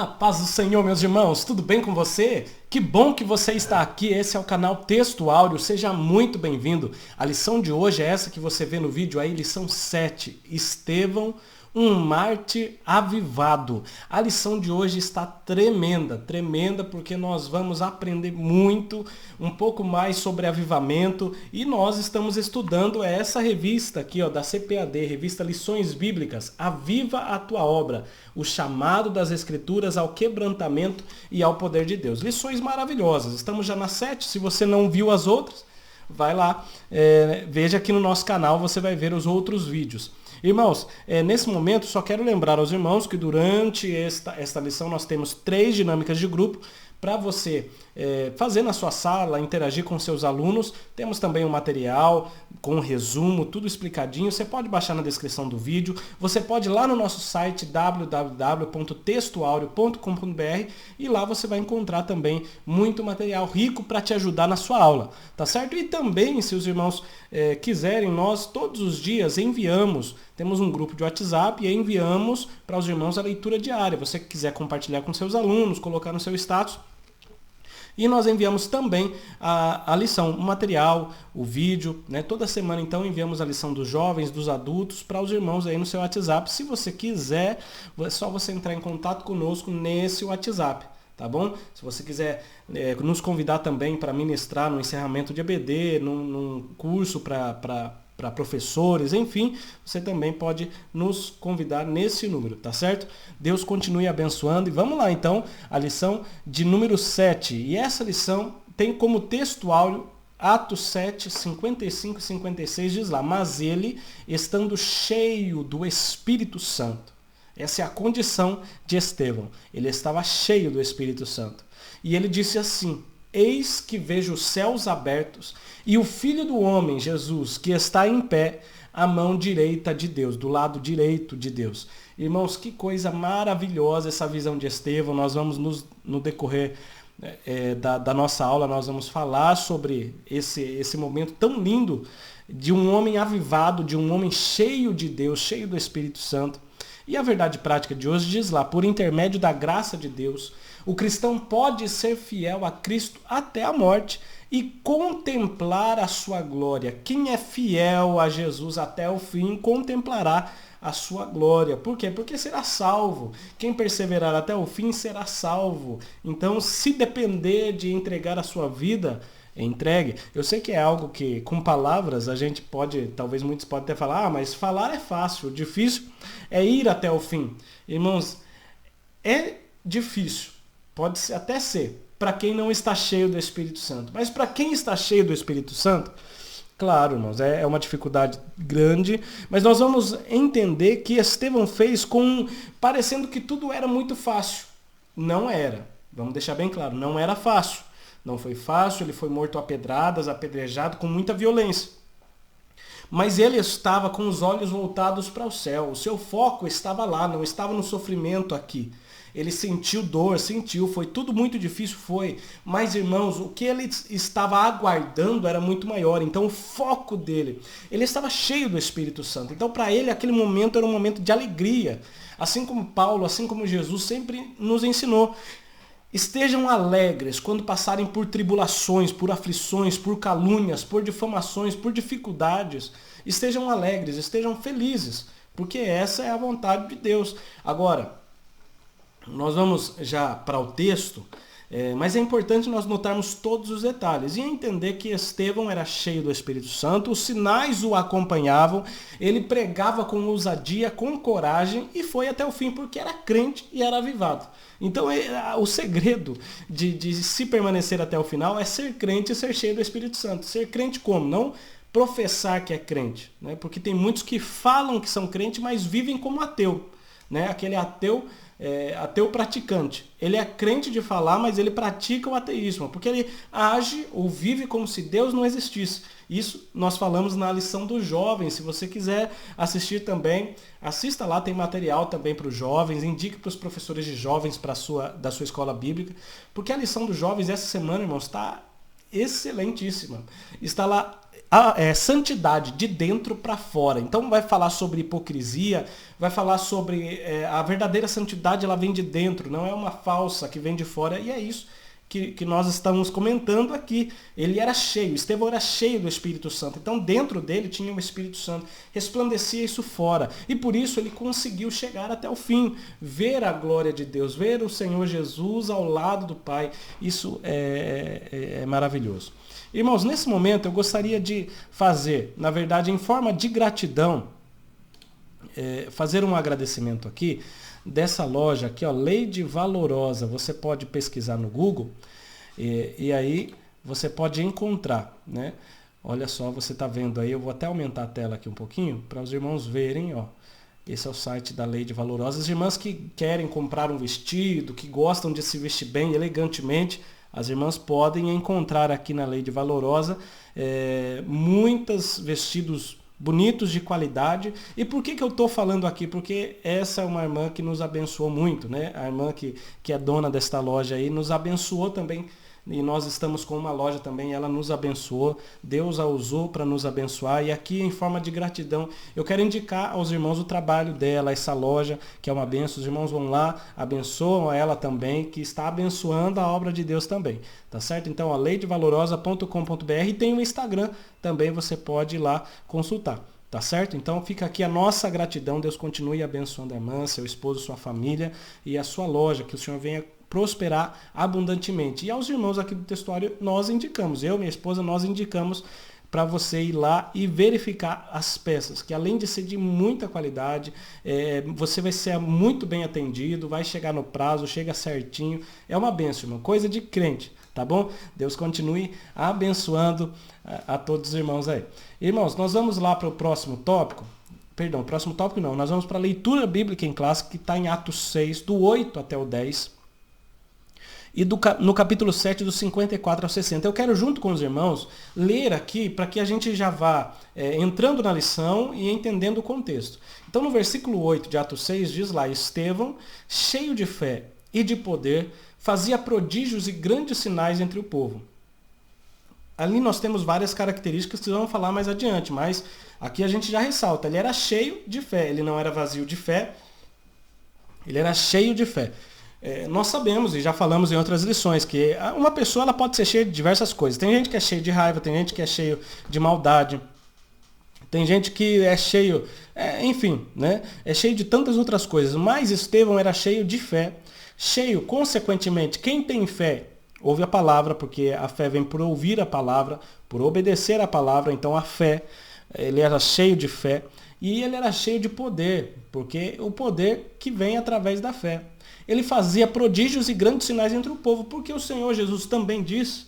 A paz do Senhor, meus irmãos, tudo bem com você? Que bom que você está aqui, esse é o canal Texto Áureo, seja muito bem-vindo. A lição de hoje é essa que você vê no vídeo aí, lição 7, Estevão, um mártir avivado. A lição de hoje está tremenda porque nós vamos aprender muito, um pouco mais sobre avivamento e nós estamos estudando essa revista aqui, ó, da CPAD, revista Lições Bíblicas, Aviva a Tua Obra, o chamado das Escrituras ao quebrantamento e ao poder de Deus. Lições maravilhosas, estamos já na 7, se você não viu as outras, vai lá, veja aqui no nosso canal, você vai ver os outros vídeos. Irmãos, nesse momento só quero lembrar aos irmãos que durante esta lição nós temos 3 dinâmicas de grupo para você fazer na sua sala, interagir com seus alunos. Temos também um material com um resumo, tudo explicadinho. Você pode baixar na descrição do vídeo. Você pode ir lá no nosso site www.textoaureo.com.br e lá você vai encontrar também muito material rico para te ajudar na sua aula, tá certo? E também, se os irmãos quiserem, nós todos os dias temos um grupo de WhatsApp e enviamos para os irmãos a leitura diária. Você que quiser compartilhar com seus alunos, colocar no seu status. E nós enviamos também a lição, o material, o vídeo, né? Toda semana, então, enviamos a lição dos jovens, dos adultos, para os irmãos aí no seu WhatsApp. Se você quiser, é só você entrar em contato conosco nesse WhatsApp, tá bom? Se você quiser nos convidar também para ministrar no encerramento de EBD, num curso para professores, enfim, você também pode nos convidar nesse número, tá certo? Deus continue abençoando e vamos lá então, a lição de número 7. E essa lição tem como texto áureo Atos 7, 55 e 56, diz lá: mas ele, estando cheio do Espírito Santo, essa é a condição de Estevão, ele estava cheio do Espírito Santo, e ele disse assim: eis que vejo os céus abertos e o Filho do Homem, Jesus, que está em pé à mão direita de Deus, do lado direito de Deus. Irmãos, que coisa maravilhosa essa visão de Estevão. Nós vamos, no decorrer da nossa aula, nós vamos falar sobre esse momento tão lindo de um homem avivado, de um homem cheio de Deus, cheio do Espírito Santo. E a verdade prática de hoje diz lá: por intermédio da graça de Deus, o cristão pode ser fiel a Cristo até a morte e contemplar a sua glória. Quem é fiel a Jesus até o fim contemplará a sua glória. Por quê? Porque será salvo. Quem perseverar até o fim será salvo. Então, se depender de entregar a sua vida, entregue. Eu sei que é algo que, com palavras, a gente pode, talvez muitos podem até falar, mas falar é fácil, o difícil é ir até o fim. Irmãos, é difícil, pode até ser, para quem não está cheio do Espírito Santo. Mas para quem está cheio do Espírito Santo, claro, irmãos, é uma dificuldade grande, mas nós vamos entender que Estevão fez parecendo que tudo era muito fácil. Não era. Vamos deixar bem claro, não era fácil. Não foi fácil, ele foi morto a pedradas, apedrejado com muita violência. Mas ele estava com os olhos voltados para o céu. O seu foco estava lá, não estava no sofrimento aqui. Ele sentiu dor, foi tudo muito difícil, foi. Mas, irmãos, o que ele estava aguardando era muito maior. Então, o foco dele, ele estava cheio do Espírito Santo. Então, para ele, aquele momento era um momento de alegria. Assim como Paulo, assim como Jesus sempre nos ensinou. Estejam alegres quando passarem por tribulações, por aflições, por calúnias, por difamações, por dificuldades. Estejam alegres, estejam felizes, porque essa é a vontade de Deus. Agora, nós vamos já para o texto, mas é importante nós notarmos todos os detalhes e entender que Estevão era cheio do Espírito Santo, os sinais o acompanhavam, ele pregava com ousadia, com coragem e foi até o fim, porque era crente e era avivado. Então o segredo de se permanecer até o final é ser crente e ser cheio do Espírito Santo. Ser crente como? Não professar que é crente, né? Porque tem muitos que falam que são crentes, mas vivem como ateu, né? Aquele ateu praticante. Ele é crente de falar, mas ele pratica o ateísmo, porque ele age ou vive como se Deus não existisse. Isso nós falamos na lição dos jovens. Se você quiser assistir também, assista lá, tem material também para os jovens, indique para os professores de jovens da sua escola bíblica, porque a lição dos jovens essa semana, irmãos, está excelentíssima. Está lá santidade de dentro para fora. Então vai falar sobre hipocrisia, vai falar sobre a verdadeira santidade, ela vem de dentro, não é uma falsa que vem de fora. E é isso que nós estamos comentando aqui. Ele era cheio, Estevão era cheio do Espírito Santo. Então dentro dele tinha o Espírito Santo, resplandecia isso fora. E por isso ele conseguiu chegar até o fim, ver a glória de Deus, ver o Senhor Jesus ao lado do Pai. Isso é maravilhoso. Irmãos, nesse momento eu gostaria de fazer, na verdade, em forma de gratidão, fazer um agradecimento aqui dessa loja aqui, ó, Lady Valorosa. Você pode pesquisar no Google e aí você pode encontrar, né? Olha só, você está vendo aí, eu vou até aumentar a tela aqui um pouquinho para os irmãos verem, ó. Esse é o site da Lady Valorosa. As irmãs que querem comprar um vestido, que gostam de se vestir bem, elegantemente, as irmãs podem encontrar aqui na Lady Valorosa muitos vestidos bonitos, de qualidade. E por que eu estou falando aqui? Porque essa é uma irmã que nos abençoou muito, né? A irmã que é dona desta loja aí nos abençoou também. E nós estamos com uma loja também, ela nos abençoou, Deus a usou para nos abençoar. E aqui, em forma de gratidão, eu quero indicar aos irmãos o trabalho dela, essa loja, que é uma benção. Os irmãos vão lá, abençoam ela também, que está abençoando a obra de Deus também. Tá certo? Então, ladyvalorosa.com.br, e tem o Instagram também, você pode ir lá consultar. Tá certo? Então fica aqui a nossa gratidão. Deus continue abençoando a irmã, seu esposo, sua família e a sua loja. Que o Senhor venha prosperar abundantemente. E aos irmãos aqui do textuário, nós indicamos, eu e minha esposa, nós indicamos para você ir lá e verificar as peças, que além de ser de muita qualidade, você vai ser muito bem atendido, vai chegar no prazo, chega certinho. É uma bênção, irmão, coisa de crente, tá bom? Deus continue abençoando a todos os irmãos aí. Irmãos, nós vamos lá para o próximo tópico. Perdão, próximo tópico não, nós vamos para a leitura bíblica em classe, que está em Atos 6, do 8 até o 10. E no capítulo 7, do 54 ao 60. Eu quero, junto com os irmãos, ler aqui para que a gente já vá entrando na lição e entendendo o contexto. Então, no versículo 8 de Atos 6, diz lá: Estevão, cheio de fé e de poder, fazia prodígios e grandes sinais entre o povo. Ali nós temos várias características que vamos falar mais adiante, mas aqui a gente já ressalta. Ele era cheio de fé, ele não era vazio de fé, ele era cheio de fé. Nós sabemos, e já falamos em outras lições, que uma pessoa ela pode ser cheia de diversas coisas. Tem gente que é cheio de raiva, tem gente que é cheio de maldade, tem gente que é cheio, enfim, né? É cheio de tantas outras coisas. Mas Estevão era cheio de fé, cheio, consequentemente, quem tem fé, ouve a palavra, porque a fé vem por ouvir a palavra, por obedecer a palavra. Então a fé, ele era cheio de fé, e ele era cheio de poder, porque o poder que vem através da fé. Ele fazia prodígios e grandes sinais entre o povo, porque o Senhor Jesus também diz,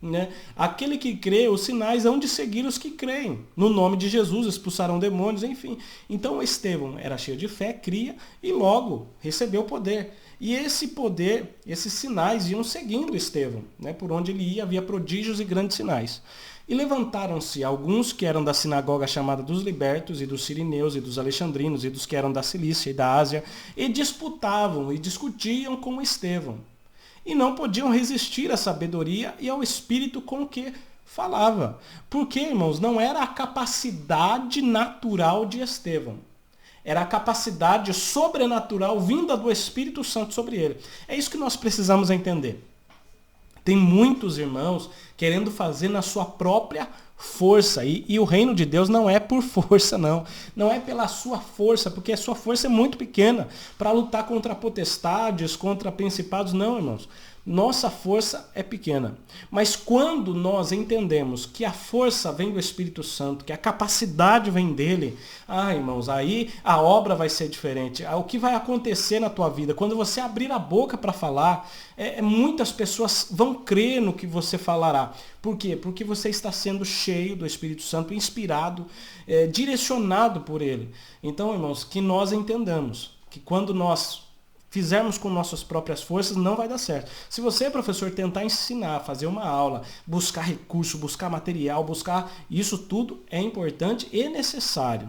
né? Aquele que crê, os sinais hão de seguir os que creem. No nome de Jesus expulsarão demônios, enfim. Então Estevão era cheio de fé, cria e logo recebeu poder. E esse poder, esses sinais iam seguindo Estevão, né? Por onde ele ia havia prodígios e grandes sinais. E levantaram-se alguns que eram da sinagoga chamada dos libertos, e dos sirineus, e dos alexandrinos, e dos que eram da Cilícia e da Ásia, e disputavam e discutiam com Estevão. E não podiam resistir à sabedoria e ao espírito com que falava. Porque, irmãos, não era a capacidade natural de Estevão. Era a capacidade sobrenatural vinda do Espírito Santo sobre ele. É isso que nós precisamos entender. Tem muitos irmãos querendo fazer na sua própria força. E o reino de Deus não é por força, não. Não é pela sua força, porque a sua força é muito pequena para lutar contra potestades, contra principados. Não, irmãos. Nossa força é pequena. Mas quando nós entendemos que a força vem do Espírito Santo, que a capacidade vem dele, irmãos, aí a obra vai ser diferente. O que vai acontecer na tua vida? Quando você abrir a boca para falar, muitas pessoas vão crer no que você falará. Por quê? Porque você está sendo cheio do Espírito Santo, inspirado, direcionado por ele. Então, irmãos, que nós entendamos que quando nós fizermos com nossas próprias forças, não vai dar certo. Se você, professor, tentar ensinar, fazer uma aula, buscar recurso, buscar material, isso tudo é importante e necessário.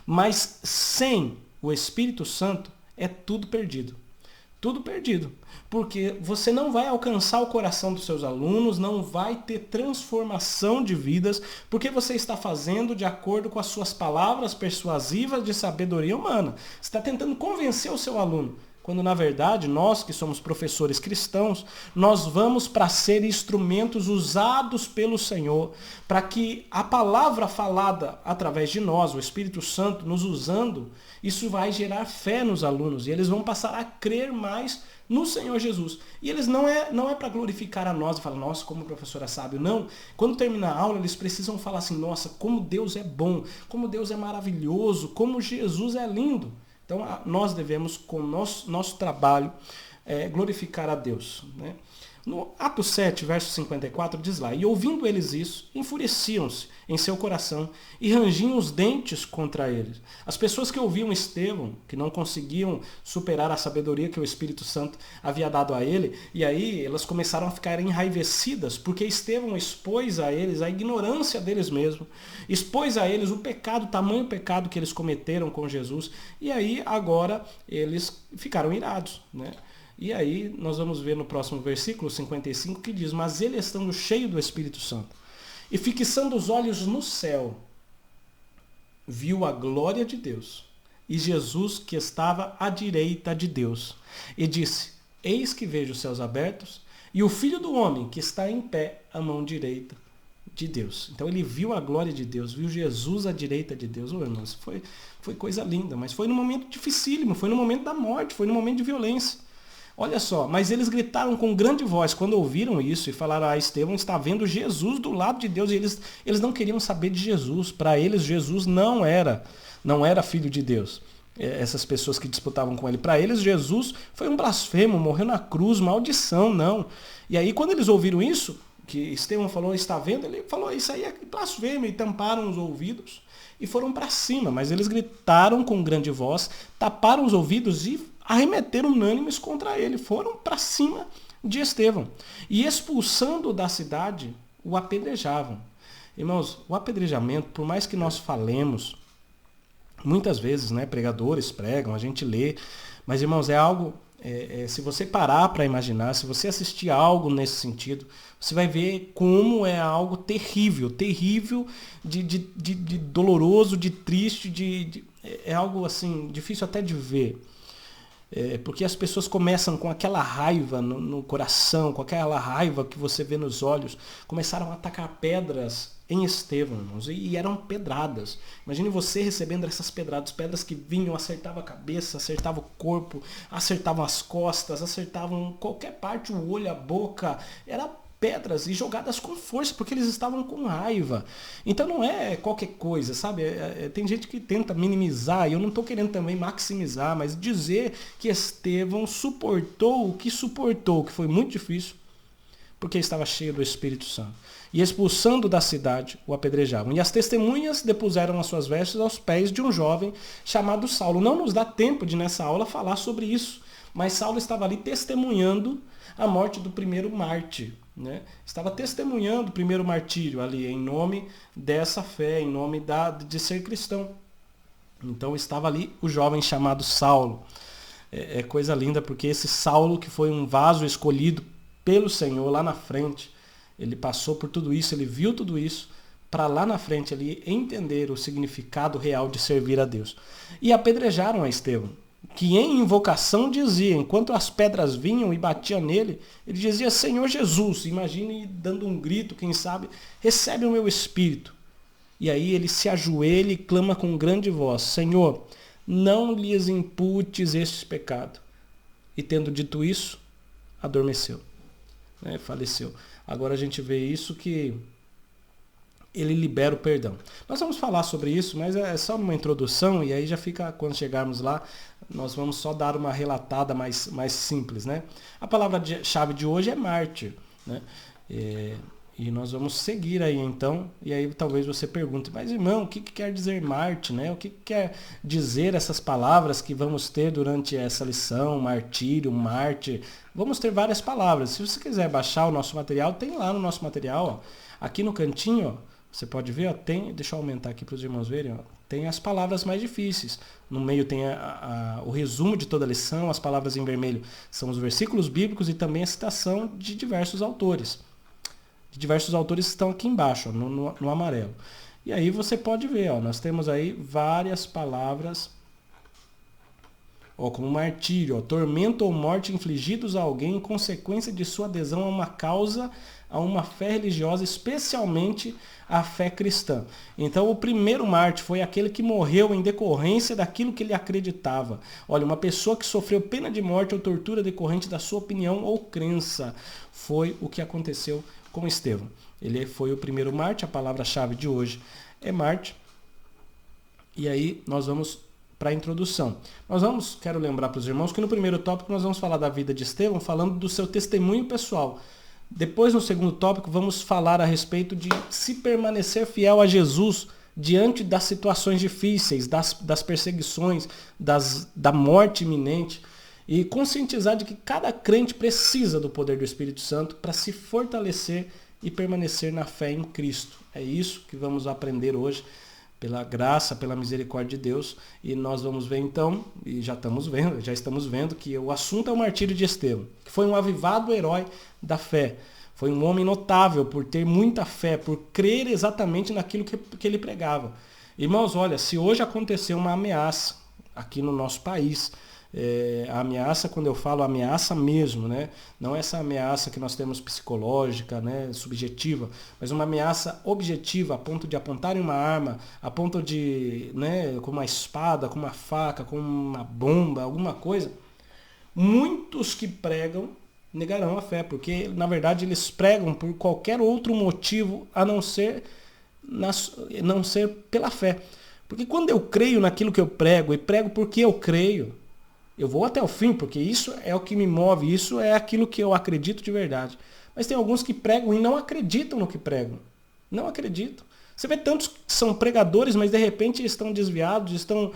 Mas sem o Espírito Santo, é tudo perdido. Tudo perdido. Porque você não vai alcançar o coração dos seus alunos, não vai ter transformação de vidas, porque você está fazendo de acordo com as suas palavras persuasivas de sabedoria humana. Você está tentando convencer o seu aluno. Quando, na verdade, nós que somos professores cristãos, nós vamos para ser instrumentos usados pelo Senhor, para que a palavra falada através de nós, o Espírito Santo nos usando, isso vai gerar fé nos alunos e eles vão passar a crer mais no Senhor Jesus. E eles não é para glorificar a nós e falar, nossa, como o professor é sábio. Não. Quando terminar a aula, eles precisam falar assim, nossa, como Deus é bom, como Deus é maravilhoso, como Jesus é lindo. Então, nós devemos, com o nosso trabalho, glorificar a Deus. Né? No Atos 7, verso 54, diz lá, e ouvindo eles isso, enfureciam-se em seu coração e rangiam os dentes contra eles. As pessoas que ouviam Estevão, que não conseguiam superar a sabedoria que o Espírito Santo havia dado a ele, e aí elas começaram a ficar enraivecidas, porque Estevão expôs a eles a ignorância deles mesmos, expôs a eles o pecado, o tamanho pecado que eles cometeram com Jesus, e aí agora eles ficaram irados, né? E aí nós vamos ver no próximo versículo 55 que diz, mas ele estando cheio do Espírito Santo e fixando os olhos no céu, viu a glória de Deus e Jesus que estava à direita de Deus. E disse, eis que vejo os céus abertos e o Filho do Homem que está em pé à mão direita de Deus. Então ele viu a glória de Deus, viu Jesus à direita de Deus. Oh, irmãos, foi coisa linda, mas foi no momento dificílimo, foi no momento da morte, foi no momento de violência. Olha só, mas eles gritaram com grande voz quando ouviram isso e falaram, Estevão está vendo Jesus do lado de Deus. E eles não queriam saber de Jesus. Para eles, Jesus não era filho de Deus. Essas pessoas que disputavam com ele. Para eles, Jesus foi um blasfemo, morreu na cruz, maldição, não. E aí, quando eles ouviram isso, que Estevão falou, está vendo? Ele falou, isso aí é blasfêmio, e tamparam os ouvidos e foram para cima. Mas eles gritaram com grande voz, taparam os ouvidos e arremeteram unânimes contra ele, foram para cima de Estevão. E expulsando da cidade, o apedrejavam. Irmãos, o apedrejamento, por mais que nós falemos, muitas vezes, né, pregadores pregam, a gente lê, mas, irmãos, é algo, se você parar para imaginar, se você assistir algo nesse sentido, você vai ver como é algo terrível, terrível, de doloroso, de triste, é algo assim, difícil até de ver. Porque as pessoas começam com aquela raiva no coração, com aquela raiva que você vê nos olhos, começaram a atacar pedras em Estevão, irmãos, e eram pedradas. Imagine você recebendo essas pedradas, pedras que vinham, acertavam a cabeça, acertavam o corpo, acertavam as costas, acertavam qualquer parte, o olho, a boca, era pedras e jogadas com força, porque eles estavam com raiva. Então não é qualquer coisa, sabe? Tem gente que tenta minimizar, e eu não estou querendo também maximizar, mas dizer que Estevão suportou o que suportou, que foi muito difícil, porque estava cheio do Espírito Santo. E expulsando da cidade, o apedrejavam. E as testemunhas depuseram as suas vestes aos pés de um jovem chamado Saulo. Não nos dá tempo de, nessa aula, falar sobre isso, mas Saulo estava ali testemunhando a morte do primeiro mártir. Né? Estava testemunhando o primeiro martírio ali, em nome dessa fé, em nome de ser cristão. Então estava ali o jovem chamado Saulo. É coisa linda, porque esse Saulo, que foi um vaso escolhido pelo Senhor lá na frente, ele passou por tudo isso, ele viu tudo isso, para lá na frente ele entender o significado real de servir a Deus. E apedrejaram a Estevão, que em invocação dizia, enquanto as pedras vinham e batiam nele, ele dizia, Senhor Jesus, imagine dando um grito, quem sabe, recebe o meu espírito. E aí ele se ajoelha e clama com grande voz, Senhor, não lhes imputes este pecado. E tendo dito isso, adormeceu, né? Faleceu. Agora a gente vê isso que ele libera o perdão. Nós vamos falar sobre isso, mas é só uma introdução, e aí já fica, quando chegarmos lá, nós vamos só dar uma relatada mais simples, né? A palavra-chave de hoje é mártir, né? E nós vamos seguir aí então, e aí talvez você pergunte, mas irmão, o que quer dizer mártir, né? O que quer dizer essas palavras que vamos ter durante essa lição, martírio, mártir? Vamos ter várias palavras. Se você quiser baixar o nosso material, tem lá no nosso material, ó, aqui no cantinho, ó, você pode ver, ó, tem, deixa eu aumentar aqui para os irmãos verem, ó, tem as palavras mais difíceis. No meio tem o resumo de toda a lição, as palavras em vermelho são os versículos bíblicos e também a citação de diversos autores. De diversos autores estão aqui embaixo, ó, no amarelo. E aí você pode ver, ó, nós temos aí várias palavras, ó, como martírio, ó, tormento ou morte infligidos a alguém em consequência de sua adesão a uma causa, a uma fé religiosa, especialmente a fé cristã. Então o primeiro mártir foi aquele que morreu em decorrência daquilo que ele acreditava. Olha, uma pessoa que sofreu pena de morte ou tortura decorrente da sua opinião ou crença. Foi o que aconteceu com Estevão. Ele foi o primeiro mártir, a palavra-chave de hoje é mártir. E aí nós vamos para a introdução. Quero lembrar para os irmãos que no primeiro tópico nós vamos falar da vida de Estevão, falando do seu testemunho pessoal. Depois, no segundo tópico, vamos falar a respeito de se permanecer fiel a Jesus diante das situações difíceis, das perseguições, da morte iminente, e conscientizar de que cada crente precisa do poder do Espírito Santo para se fortalecer e permanecer na fé em Cristo. É isso que vamos aprender hoje, pela graça, pela misericórdia de Deus. E nós vamos ver então, e já estamos vendo que o assunto é o martírio de Estevão, que foi um avivado herói da fé. Foi um homem notável por ter muita fé, por crer exatamente naquilo que ele pregava. Irmãos, olha, se hoje acontecer uma ameaça aqui no nosso país, a ameaça, quando eu falo ameaça mesmo, né? Não essa ameaça que nós temos psicológica, né? Subjetiva, mas uma ameaça objetiva, a ponto de apontarem uma arma, a ponto de, né, com uma espada, com uma faca, com uma bomba, alguma coisa. Muitos que pregam negarão a fé, porque na verdade eles pregam por qualquer outro motivo a não ser pela fé. Porque quando eu creio naquilo que eu prego, e prego porque eu creio, eu vou até o fim, porque isso é o que me move, isso é aquilo que eu acredito de verdade. Mas tem alguns que pregam e não acreditam no que pregam. Não acreditam. Você vê tantos que são pregadores, mas de repente estão desviados, estão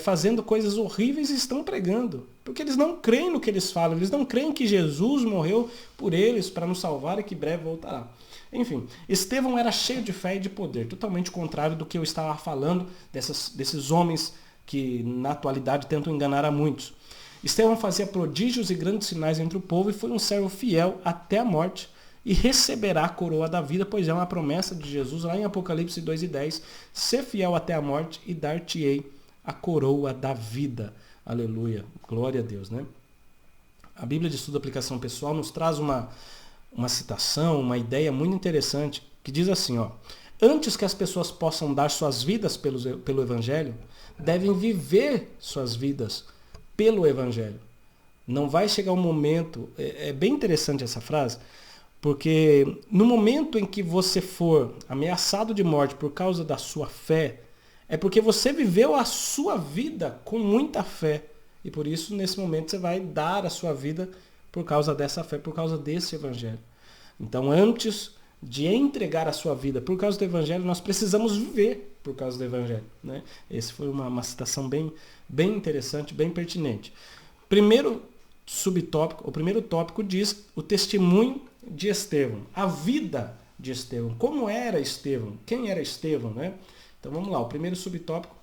fazendo coisas horríveis e estão pregando. Porque eles não creem no que eles falam, eles não creem que Jesus morreu por eles para nos salvar e que breve voltará. Enfim, Estevão era cheio de fé e de poder, totalmente contrário do que eu estava falando desses homens que na atualidade tentam enganar a muitos. Estevão fazia prodígios e grandes sinais entre o povo e foi um servo fiel até a morte e receberá a coroa da vida, pois é uma promessa de Jesus lá em Apocalipse 2:10, ser fiel até a morte e dar-te-ei a coroa da vida. Aleluia, glória a Deus, né? A Bíblia de Estudo e Aplicação Pessoal nos traz uma citação, uma ideia muito interessante, que diz assim, ó: antes que as pessoas possam dar suas vidas pelo Evangelho, devem viver suas vidas pelo Evangelho. Não vai chegar um momento, é bem interessante essa frase, porque no momento em que você for ameaçado de morte por causa da sua fé, é porque você viveu a sua vida com muita fé. E por isso, nesse momento, você vai dar a sua vida por causa dessa fé, por causa desse Evangelho. Então, antes de entregar a sua vida por causa do Evangelho, nós precisamos viver por causa do Evangelho, né? Esse foi uma citação bem interessante, bem pertinente. O primeiro tópico diz o testemunho de Estevão, a vida de Estevão. Como era Estevão? Quem era Estevão, né? Então vamos lá, o primeiro subtópico,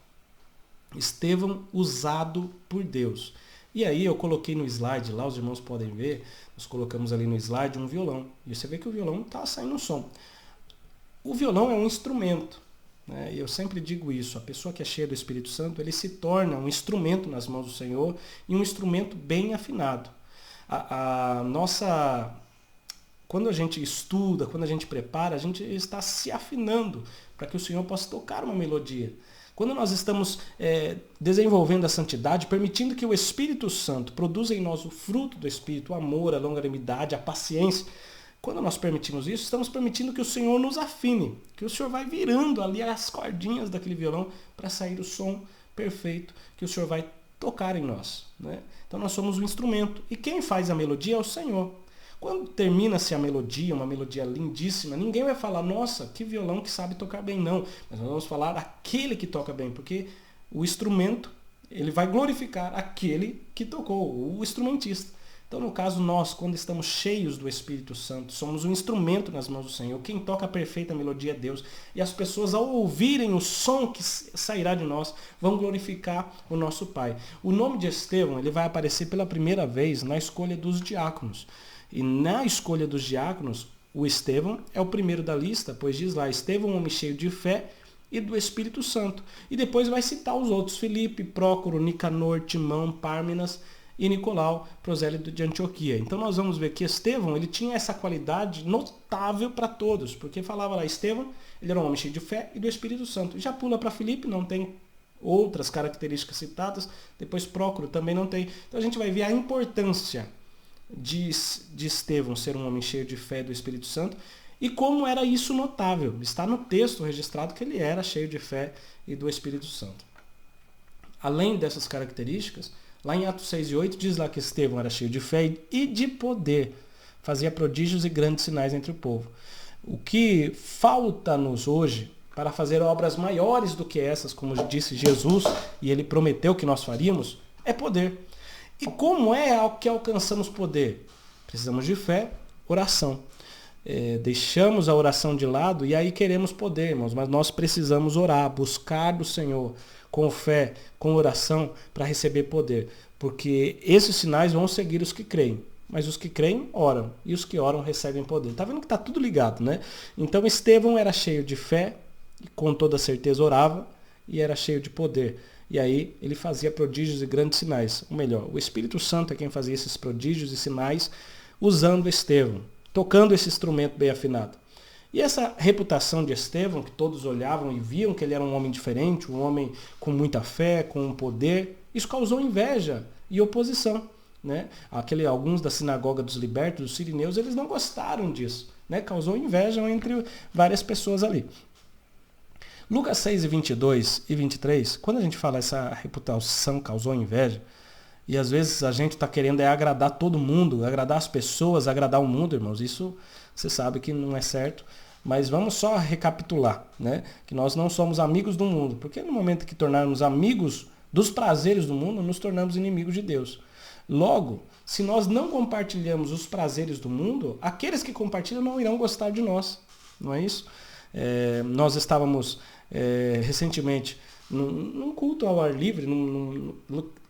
Estevão usado por Deus. E aí eu coloquei no slide lá, os irmãos podem ver, nós colocamos ali no slide um violão. E você vê que o violão está saindo um som. O violão é um instrumento, né? E eu sempre digo isso, a pessoa que é cheia do Espírito Santo, ele se torna um instrumento nas mãos do Senhor e um instrumento bem afinado. Quando a gente estuda, quando a gente prepara, a gente está se afinando para que o Senhor possa tocar uma melodia. Quando nós estamos desenvolvendo a santidade, permitindo que o Espírito Santo produza em nós o fruto do Espírito, o amor, a longanimidade, a paciência, quando nós permitimos isso, estamos permitindo que o Senhor nos afine, que o Senhor vai virando ali as cordinhas daquele violão para sair o som perfeito que o Senhor vai tocar em nós, né? Então nós somos o instrumento. E quem faz a melodia é o Senhor. Quando termina-se a melodia, uma melodia lindíssima, ninguém vai falar, nossa, que violão que sabe tocar bem, não. Mas nós vamos falar aquele que toca bem, porque o instrumento, ele vai glorificar aquele que tocou, o instrumentista. Então, no caso, nós, quando estamos cheios do Espírito Santo, somos um instrumento nas mãos do Senhor. Quem toca a perfeita melodia é Deus. E as pessoas, ao ouvirem o som que sairá de nós, vão glorificar o nosso Pai. O nome de Estevão, ele vai aparecer pela primeira vez na escolha dos diáconos. E na escolha dos diáconos, o Estevão é o primeiro da lista, pois diz lá, Estevão, homem cheio de fé e do Espírito Santo. E depois vai citar os outros, Filipe, Prócoro, Nicanor, Timão, Pármenas e Nicolau, prosélito de Antioquia. Então nós vamos ver que Estevão, ele tinha essa qualidade notável para todos, porque falava lá, Estevão, ele era um homem cheio de fé e do Espírito Santo. Já pula para Filipe, não tem outras características citadas, depois Prócoro também não tem. Então a gente vai ver a importância de Estevão ser um homem cheio de fé e do Espírito Santo, e como era isso notável. Está no texto registrado que ele era cheio de fé e do Espírito Santo. Além dessas características, lá em Atos 6 e 8 diz lá que Estevão era cheio de fé e de poder, fazia prodígios e grandes sinais entre o povo. O que falta-nos hoje para fazer obras maiores do que essas, como disse Jesus, e ele prometeu que nós faríamos, é poder. E como é que alcançamos poder? Precisamos de fé, oração. Deixamos a oração de lado e aí queremos poder, irmãos, mas nós precisamos orar, buscar do Senhor com fé, com oração, para receber poder. Porque esses sinais vão seguir os que creem. Mas os que creem, oram. E os que oram, recebem poder. Está vendo que está tudo ligado, né? Então Estevão era cheio de fé, e com toda certeza orava, e era cheio de poder. E aí ele fazia prodígios e grandes sinais. Ou melhor, o Espírito Santo é quem fazia esses prodígios e sinais usando Estevão, tocando esse instrumento bem afinado. E essa reputação de Estevão, que todos olhavam e viam que ele era um homem diferente, um homem com muita fé, com poder, isso causou inveja e oposição. Né? Alguns da sinagoga dos libertos, dos sirineus, eles não gostaram disso. Né? Causou inveja entre várias pessoas ali. Lucas 6, 22 e 23, quando a gente fala essa reputação causou inveja, e às vezes a gente está querendo agradar todo mundo, agradar as pessoas, agradar o mundo, irmãos, isso você sabe que não é certo. Mas vamos só recapitular, né? Que nós não somos amigos do mundo, porque no momento que tornarmos amigos dos prazeres do mundo, nos tornamos inimigos de Deus. Logo, se nós não compartilhamos os prazeres do mundo, aqueles que compartilham não irão gostar de nós, não é isso? Nós estávamos recentemente num culto ao ar livre,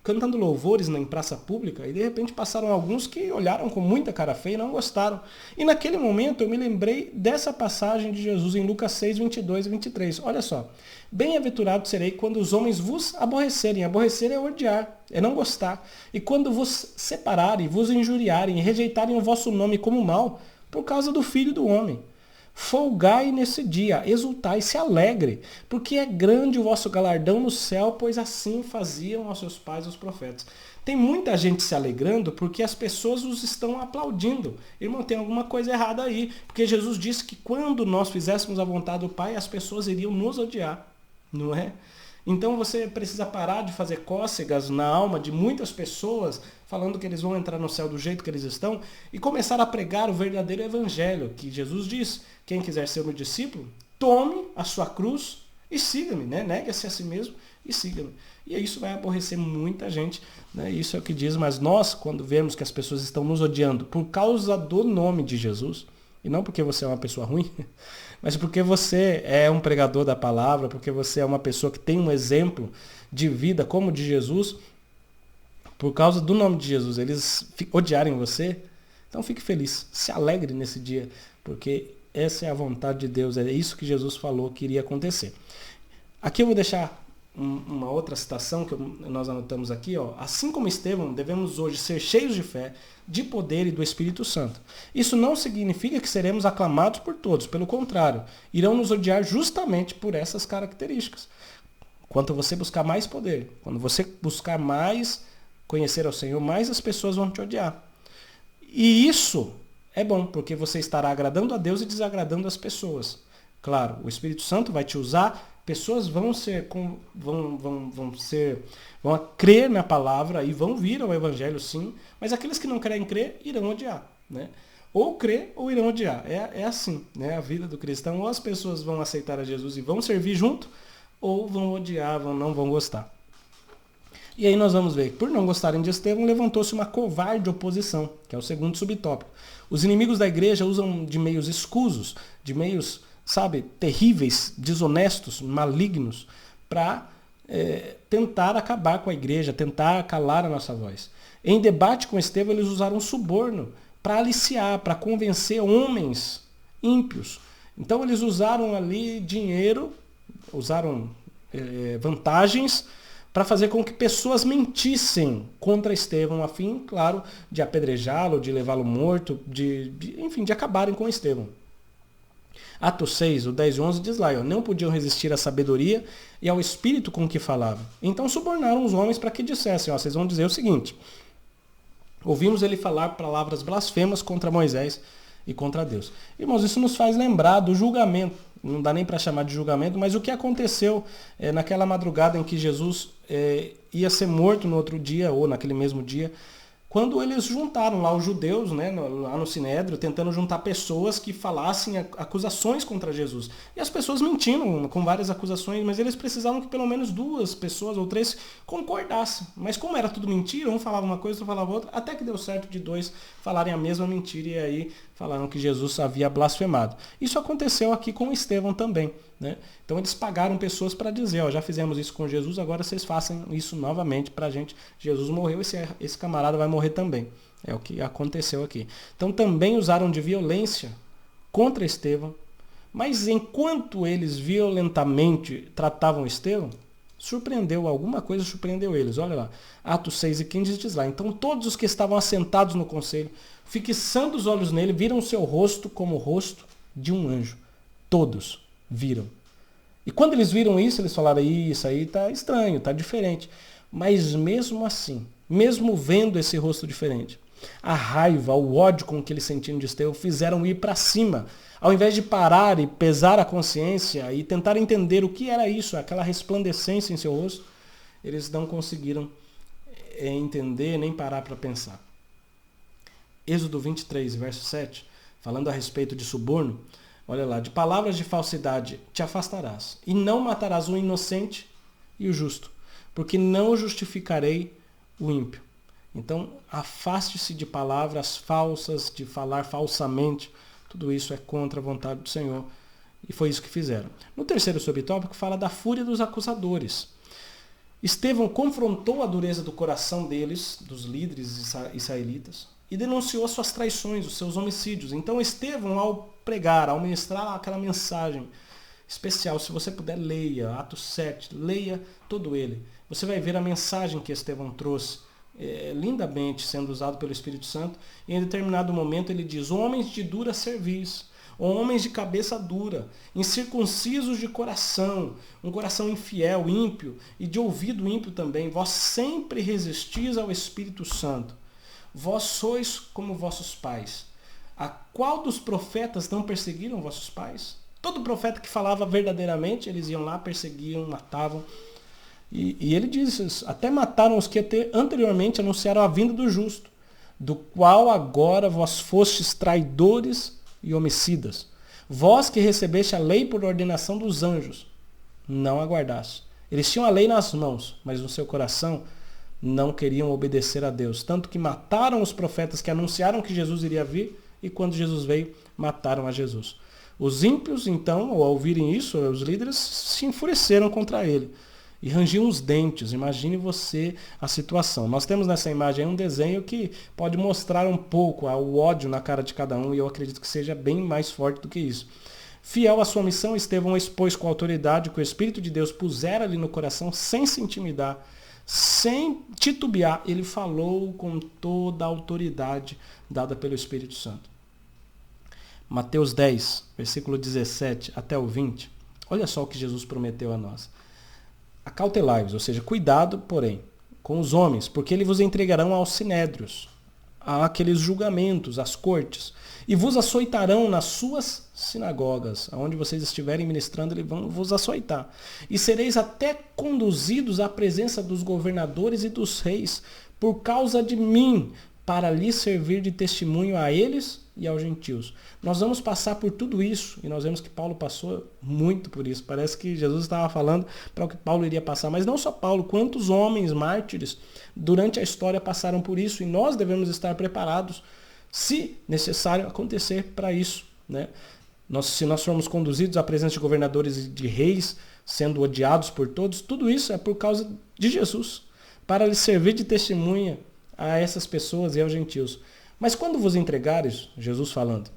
cantando louvores em praça pública, e de repente passaram alguns que olharam com muita cara feia e não gostaram. E naquele momento eu me lembrei dessa passagem de Jesus em Lucas 6, 22 e 23. Olha só. Bem-aventurado serei quando os homens vos aborrecerem. Aborrecer é odiar, é não gostar. E quando vos separarem, vos injuriarem e rejeitarem o vosso nome como mal, por causa do Filho do Homem. Folgai nesse dia, exultai, se alegre, porque é grande o vosso galardão no céu, pois assim faziam aos seus pais os profetas. Tem muita gente se alegrando porque as pessoas os estão aplaudindo. Irmão, tem alguma coisa errada aí, porque Jesus disse que quando nós fizéssemos a vontade do Pai, as pessoas iriam nos odiar, não é? Então você precisa parar de fazer cócegas na alma de muitas pessoas, falando que eles vão entrar no céu do jeito que eles estão, e começar a pregar o verdadeiro evangelho, que Jesus diz: quem quiser ser meu discípulo, tome a sua cruz e siga-me, né? Negue-se a si mesmo e siga-me. E isso vai aborrecer muita gente, né? Isso é o que diz, mas nós, quando vemos que as pessoas estão nos odiando por causa do nome de Jesus, e não porque você é uma pessoa ruim, mas porque você é um pregador da palavra, porque você é uma pessoa que tem um exemplo de vida como o de Jesus, por causa do nome de Jesus, eles odiarem você, então fique feliz, se alegre nesse dia, porque essa é a vontade de Deus, é isso que Jesus falou que iria acontecer. Aqui eu vou deixar uma outra citação que nós anotamos aqui, ó. Assim como Estevão, devemos hoje ser cheios de fé, de poder e do Espírito Santo. Isso não significa que seremos aclamados por todos, pelo contrário, irão nos odiar justamente por essas características. Quanto você buscar mais poder, quando você buscar mais conhecer ao Senhor, mais as pessoas vão te odiar. E isso é bom, porque você estará agradando a Deus e desagradando as pessoas. Claro, o Espírito Santo vai te usar, pessoas vão crer na palavra e vão vir ao Evangelho, sim, mas aqueles que não querem crer irão odiar, né? Ou crer ou irão odiar. É assim, né? A vida do cristão, ou as pessoas vão aceitar a Jesus e vão servir junto, ou vão odiar, não vão gostar. E aí nós vamos ver que, por não gostarem de Estevão, levantou-se uma covarde oposição, que é o segundo subtópico. Os inimigos da igreja usam de meios escusos, de meios, terríveis, desonestos, malignos, para tentar acabar com a igreja, tentar calar a nossa voz. Em debate com Estevão, eles usaram suborno para aliciar, para convencer homens ímpios. Então eles usaram ali dinheiro, usaram vantagens para fazer com que pessoas mentissem contra Estevão, a fim, claro, de apedrejá-lo, de levá-lo morto, enfim, de acabarem com Estevão. Atos 6, o 10 e 11 diz lá, não podiam resistir à sabedoria e ao espírito com que falavam. Então subornaram os homens para que dissessem, vocês vão dizer o seguinte: ouvimos ele falar palavras blasfemas contra Moisés e contra Deus. Irmãos, isso nos faz lembrar do julgamento. Não dá nem para chamar de julgamento, mas o que aconteceu naquela madrugada em que Jesus ia ser morto no outro dia, ou naquele mesmo dia, quando eles juntaram lá os judeus, lá no Sinédrio, tentando juntar pessoas que falassem acusações contra Jesus. E as pessoas mentindo com várias acusações, mas eles precisavam que pelo menos 2 pessoas ou 3 concordassem. Mas como era tudo mentira, um falava uma coisa, outro falava outra, até que deu certo de 2 falarem a mesma mentira e aí falaram que Jesus havia blasfemado. Isso aconteceu aqui com Estevão também. Então eles pagaram pessoas para dizer, já fizemos isso com Jesus, agora vocês façam isso novamente para a gente. Jesus morreu, esse camarada vai morrer também. É o que aconteceu aqui. Então também usaram de violência contra Estevão, mas enquanto eles violentamente tratavam Estevão, alguma coisa surpreendeu eles. Olha lá, Atos 6 e 15 diz lá, então todos os que estavam assentados no conselho, fixando os olhos nele, viram seu rosto como o rosto de um anjo. Todos viram. E quando eles viram isso, eles falaram, isso aí tá estranho, tá diferente. Mas mesmo assim, mesmo vendo esse rosto diferente, a raiva, o ódio com que eles sentiam de Estevão fizeram ir para cima. Ao invés de parar e pesar a consciência e tentar entender o que era isso, aquela resplandecência em seu rosto, eles não conseguiram entender nem parar para pensar. Êxodo 23, verso 7, falando a respeito de suborno, olha lá, de palavras de falsidade te afastarás, e não matarás o inocente e o justo, porque não justificarei o ímpio. Então, afaste-se de palavras falsas, de falar falsamente. Tudo isso é contra a vontade do Senhor. E foi isso que fizeram. No terceiro subtópico, fala da fúria dos acusadores. Estevão confrontou a dureza do coração deles, dos líderes israelitas, e denunciou as suas traições, os seus homicídios. Então Estevão, ao pregar, ao ministrar aquela mensagem especial, se você puder, leia Atos 7, leia todo ele. Você vai ver a mensagem que Estevão trouxe, lindamente sendo usado pelo Espírito Santo. E em determinado momento ele diz, homens de dura cerviz, homens de cabeça dura, incircuncisos de coração, um coração infiel, ímpio, e de ouvido ímpio também, vós sempre resistis ao Espírito Santo. Vós sois como vossos pais. A qual dos profetas não perseguiram vossos pais? Todo profeta que falava verdadeiramente, eles iam lá, perseguiam, matavam. E ele diz, até mataram os que anteriormente anunciaram a vinda do justo, do qual agora vós fostes traidores e homicidas. Vós que recebeste a lei por ordenação dos anjos, não aguardaste. Eles tinham a lei nas mãos, mas no seu coração não queriam obedecer a Deus. Tanto que mataram os profetas que anunciaram que Jesus iria vir, e quando Jesus veio, mataram a Jesus. Os ímpios, então, ao ouvirem isso, os líderes se enfureceram contra ele e rangiam os dentes. Imagine você a situação. Nós temos nessa imagem um desenho que pode mostrar um pouco o ódio na cara de cada um, e eu acredito que seja bem mais forte do que isso. Fiel à sua missão, Estevão expôs com a autoridade que o Espírito de Deus pusera ali no coração, sem se intimidar, sem titubear. Ele falou com toda a autoridade dada pelo Espírito Santo. Mateus 10, versículo 17 até o 20. Olha só o que Jesus prometeu a nós. Acautelai-vos, ou seja, cuidado, porém, com os homens, porque eles vos entregarão aos sinédrios, àqueles julgamentos, às cortes, e vos açoitarão nas suas sinagogas, aonde vocês estiverem ministrando, eles vão vos açoitar. E sereis até conduzidos à presença dos governadores e dos reis, por causa de mim, para lhe servir de testemunho a eles e aos gentios. Nós vamos passar por tudo isso, e nós vemos que Paulo passou muito por isso. Parece que Jesus estava falando para o que Paulo iria passar, mas não só Paulo, quantos homens mártires durante a história passaram por isso, e nós devemos estar preparados, se necessário acontecer, para isso, né? Se nós formos conduzidos à presença de governadores e de reis, sendo odiados por todos, tudo isso é por causa de Jesus, para lhe servir de testemunha a essas pessoas e aos gentios. Mas quando vos entregares, Jesus falando,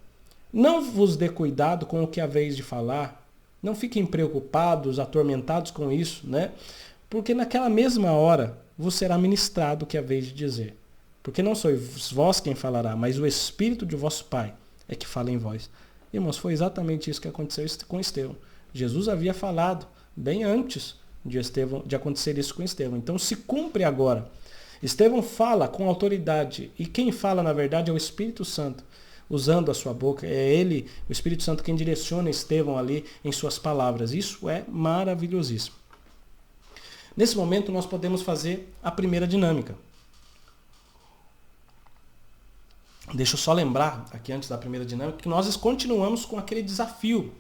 não vos dê cuidado com o que haveis de falar, não fiquem preocupados, atormentados com isso, né? Porque naquela mesma hora vos será ministrado o que haveis de dizer. Porque não sois vós quem falará, mas o Espírito de vosso Pai é que fala em vós. Irmãos, foi exatamente isso que aconteceu com Estevão. Jesus havia falado bem antes de acontecer isso com Estevão. Então se cumpre agora. Estevão fala com autoridade, e quem fala na verdade é o Espírito Santo, usando a sua boca. É ele, o Espírito Santo, quem direciona Estevão ali em suas palavras. Isso é maravilhosíssimo. Nesse momento nós podemos fazer a primeira dinâmica. Deixa eu só lembrar aqui antes da primeira dinâmica que nós continuamos com aquele desafio.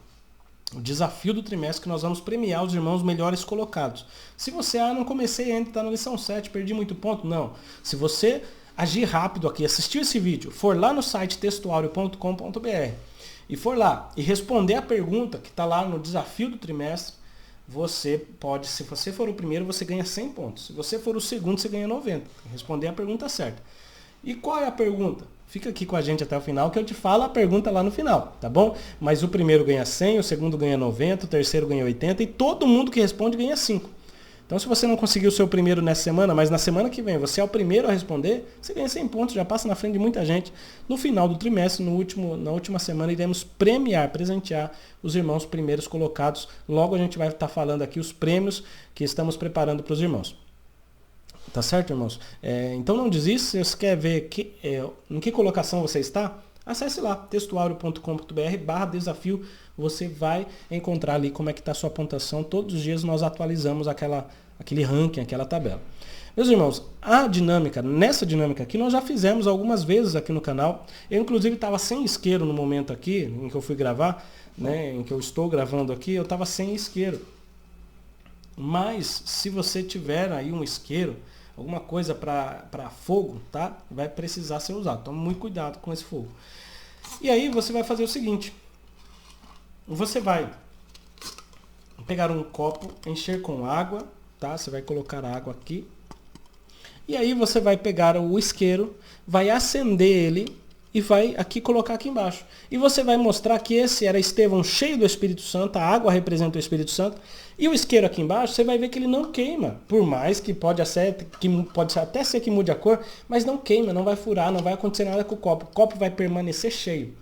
O desafio do trimestre, que nós vamos premiar os irmãos melhores colocados. Se você, não comecei ainda, está na lição 7, perdi muito ponto, não. Se você agir rápido aqui, assistir esse vídeo, for lá no site textuario.com.br e for lá e responder a pergunta que está lá no desafio do trimestre, você pode, se você for o primeiro, você ganha 100 pontos. Se você for o segundo, você ganha 90. Responder a pergunta certa. E qual é a pergunta? Fica aqui com a gente até o final, que eu te falo a pergunta lá no final, tá bom? Mas o primeiro ganha 100, o segundo ganha 90, o terceiro ganha 80 e todo mundo que responde ganha 5. Então se você não conseguiu o seu primeiro nessa semana, mas na semana que vem você é o primeiro a responder, você ganha 100 pontos, já passa na frente de muita gente. No final do trimestre, na última semana, iremos presentear os irmãos primeiros colocados. Logo a gente vai estar falando aqui os prêmios que estamos preparando para os irmãos. Tá certo, irmãos? Então não desista. Se você quer ver em que colocação você está, acesse lá, textuario.com.br/desafio. Você vai encontrar ali como é que está a sua pontuação. Todos os dias nós atualizamos aquele ranking, aquela tabela. Meus irmãos, nessa dinâmica aqui, nós já fizemos algumas vezes aqui no canal. Eu, inclusive, estava sem isqueiro no momento aqui, em que eu fui gravar, né, em que eu estou gravando aqui, eu estava sem isqueiro. Mas, se você tiver aí um isqueiro, alguma coisa para fogo, tá? Vai precisar ser usado. Tome muito cuidado com esse fogo. E aí você vai fazer o seguinte. Você vai pegar um copo, encher com água, tá? Você vai colocar a água aqui. E aí você vai pegar o isqueiro, vai acender ele e vai aqui colocar aqui embaixo. E você vai mostrar que esse era Estevão cheio do Espírito Santo, a água representa o Espírito Santo, e o isqueiro aqui embaixo, você vai ver que ele não queima, por mais que pode até ser que mude a cor, mas não queima, não vai furar, não vai acontecer nada com o copo vai permanecer cheio.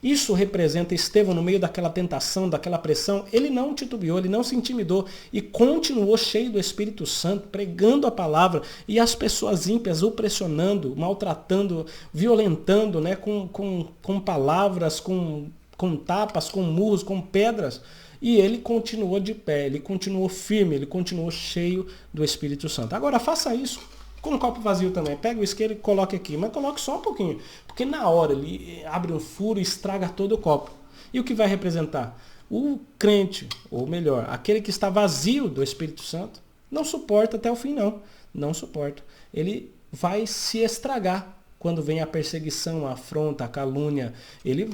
Isso representa Estevão no meio daquela tentação, daquela pressão. Ele não titubeou, ele não se intimidou e continuou cheio do Espírito Santo, pregando a palavra, e as pessoas ímpias o pressionando, maltratando, violentando, né, com palavras, com tapas, com murros, com pedras. E ele continuou de pé, ele continuou firme, ele continuou cheio do Espírito Santo. Agora faça isso com um copo vazio também. Pega o isqueiro e coloque aqui, mas coloque só um pouquinho, porque na hora ele abre um furo e estraga todo o copo. E o que vai representar? O crente, ou melhor, aquele que está vazio do Espírito Santo, não suporta até o fim, não suporta. Ele vai se estragar. Quando vem a perseguição, a afronta, a calúnia, ele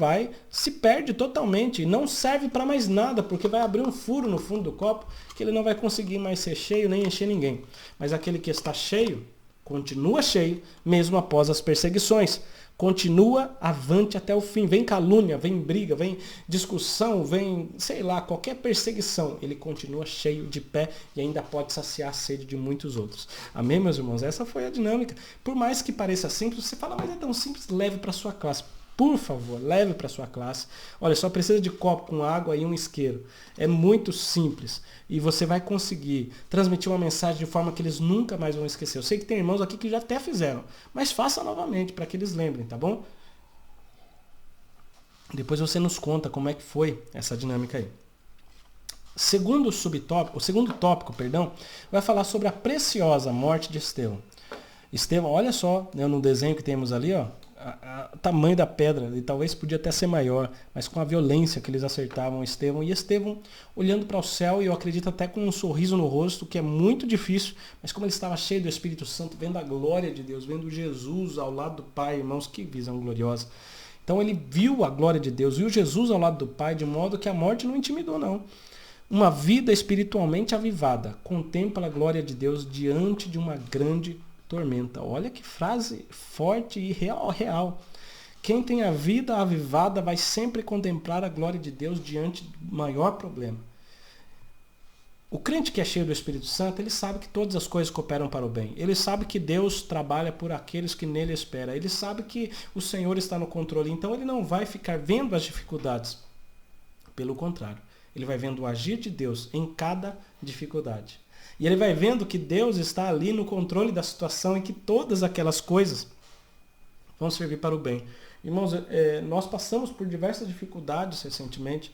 se perde totalmente, não serve para mais nada, porque vai abrir um furo no fundo do copo, que ele não vai conseguir mais ser cheio, nem encher ninguém. Mas aquele que está cheio, continua cheio, mesmo após as perseguições. Continua avante até o fim. Vem calúnia, vem briga, vem discussão, vem, sei lá, qualquer perseguição. Ele continua cheio de pé e ainda pode saciar a sede de muitos outros. Amém, meus irmãos? Essa foi a dinâmica. Por mais que pareça simples, você fala, mas é tão simples, leve para sua classe. Por favor, leve para sua classe. Olha, só precisa de copo com água e um isqueiro. É muito simples. E você vai conseguir transmitir uma mensagem de forma que eles nunca mais vão esquecer. Eu sei que tem irmãos aqui que já até fizeram. Mas faça novamente para que eles lembrem, tá bom? Depois você nos conta como é que foi essa dinâmica aí. O segundo tópico, vai falar sobre a preciosa morte de Estevão. Estevão, olha só, né, no desenho que temos ali, ó, o tamanho da pedra, e talvez podia até ser maior, mas com a violência que eles acertavam Estevão. E Estevão olhando para o céu, e eu acredito até com um sorriso no rosto, que é muito difícil, mas como ele estava cheio do Espírito Santo, vendo a glória de Deus, vendo Jesus ao lado do Pai, irmãos, que visão gloriosa. Então ele viu a glória de Deus, viu Jesus ao lado do Pai, de modo que a morte não intimidou, não. Uma vida espiritualmente avivada contempla a glória de Deus diante de uma grande tormenta. Olha que frase forte e real. Quem tem a vida avivada vai sempre contemplar a glória de Deus diante do maior problema. O crente que é cheio do Espírito Santo, ele sabe que todas as coisas cooperam para o bem. Ele sabe que Deus trabalha por aqueles que nele esperam. Ele sabe que o Senhor está no controle. Então ele não vai ficar vendo as dificuldades. Pelo contrário, ele vai vendo o agir de Deus em cada dificuldade. E ele vai vendo que Deus está ali no controle da situação e que todas aquelas coisas vão servir para o bem. Irmãos, nós passamos por diversas dificuldades recentemente,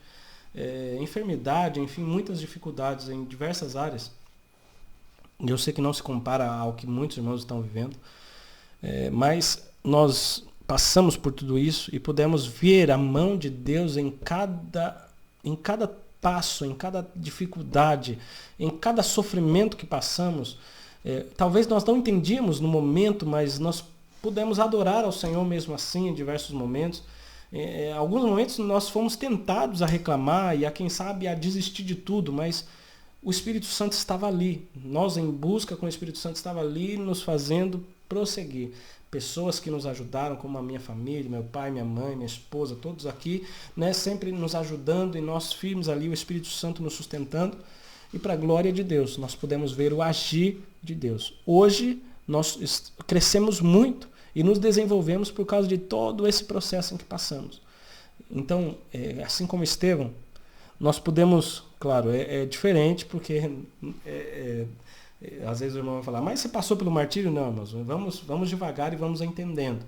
enfermidade, enfim, muitas dificuldades em diversas áreas. E eu sei que não se compara ao que muitos irmãos estão vivendo, mas nós passamos por tudo isso e pudemos ver a mão de Deus em cada passo, em cada dificuldade, em cada sofrimento que passamos. Talvez nós não entendíamos no momento, mas nós pudemos adorar ao Senhor mesmo assim em diversos momentos. Em alguns momentos nós fomos tentados a reclamar e a quem sabe a desistir de tudo, mas o Espírito Santo estava ali. Nós em busca com o Espírito Santo estava ali nos fazendo prosseguir. Pessoas que nos ajudaram, como a minha família, meu pai, minha mãe, minha esposa, todos aqui, né, sempre nos ajudando e nós firmes ali, o Espírito Santo nos sustentando. E para a glória de Deus, nós podemos ver o agir de Deus. Hoje nós crescemos muito e nos desenvolvemos por causa de todo esse processo em que passamos. Então, assim como Estevão, nós podemos, claro, é diferente porque às vezes o irmão vai falar, mas você passou pelo martírio? Não, irmãos, vamos devagar e vamos entendendo.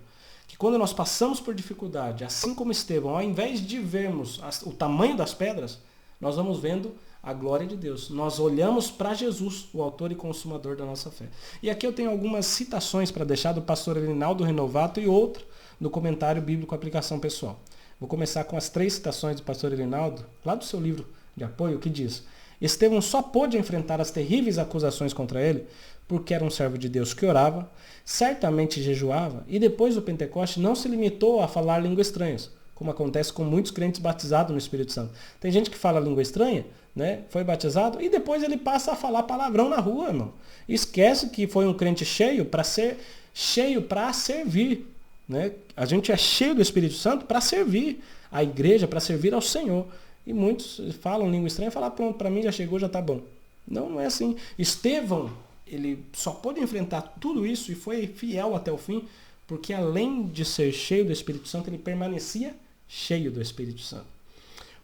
Que quando nós passamos por dificuldade, assim como Estevão, ao invés de vermos o tamanho das pedras, nós vamos vendo a glória de Deus. Nós olhamos para Jesus, o autor e consumador da nossa fé. E aqui eu tenho algumas citações para deixar do pastor Elinaldo Renovato e outra no comentário bíblico Aplicação Pessoal. Vou começar com as 3 citações do pastor Elinaldo, lá do seu livro de apoio, que diz: Estevão só pôde enfrentar as terríveis acusações contra ele porque era um servo de Deus que orava, certamente jejuava, e depois do Pentecoste não se limitou a falar línguas estranhas, como acontece com muitos crentes batizados no Espírito Santo. Tem gente que fala língua estranha, né? Foi batizado, e depois ele passa a falar palavrão na rua, irmão. Esquece que foi um crente cheio para servir. Né? A gente é cheio do Espírito Santo para servir a igreja, para servir ao Senhor. E muitos falam língua estranha e falam, pronto, para mim já chegou, já está bom. Não é assim. Estevão, ele só pôde enfrentar tudo isso e foi fiel até o fim, porque além de ser cheio do Espírito Santo, ele permanecia cheio do Espírito Santo.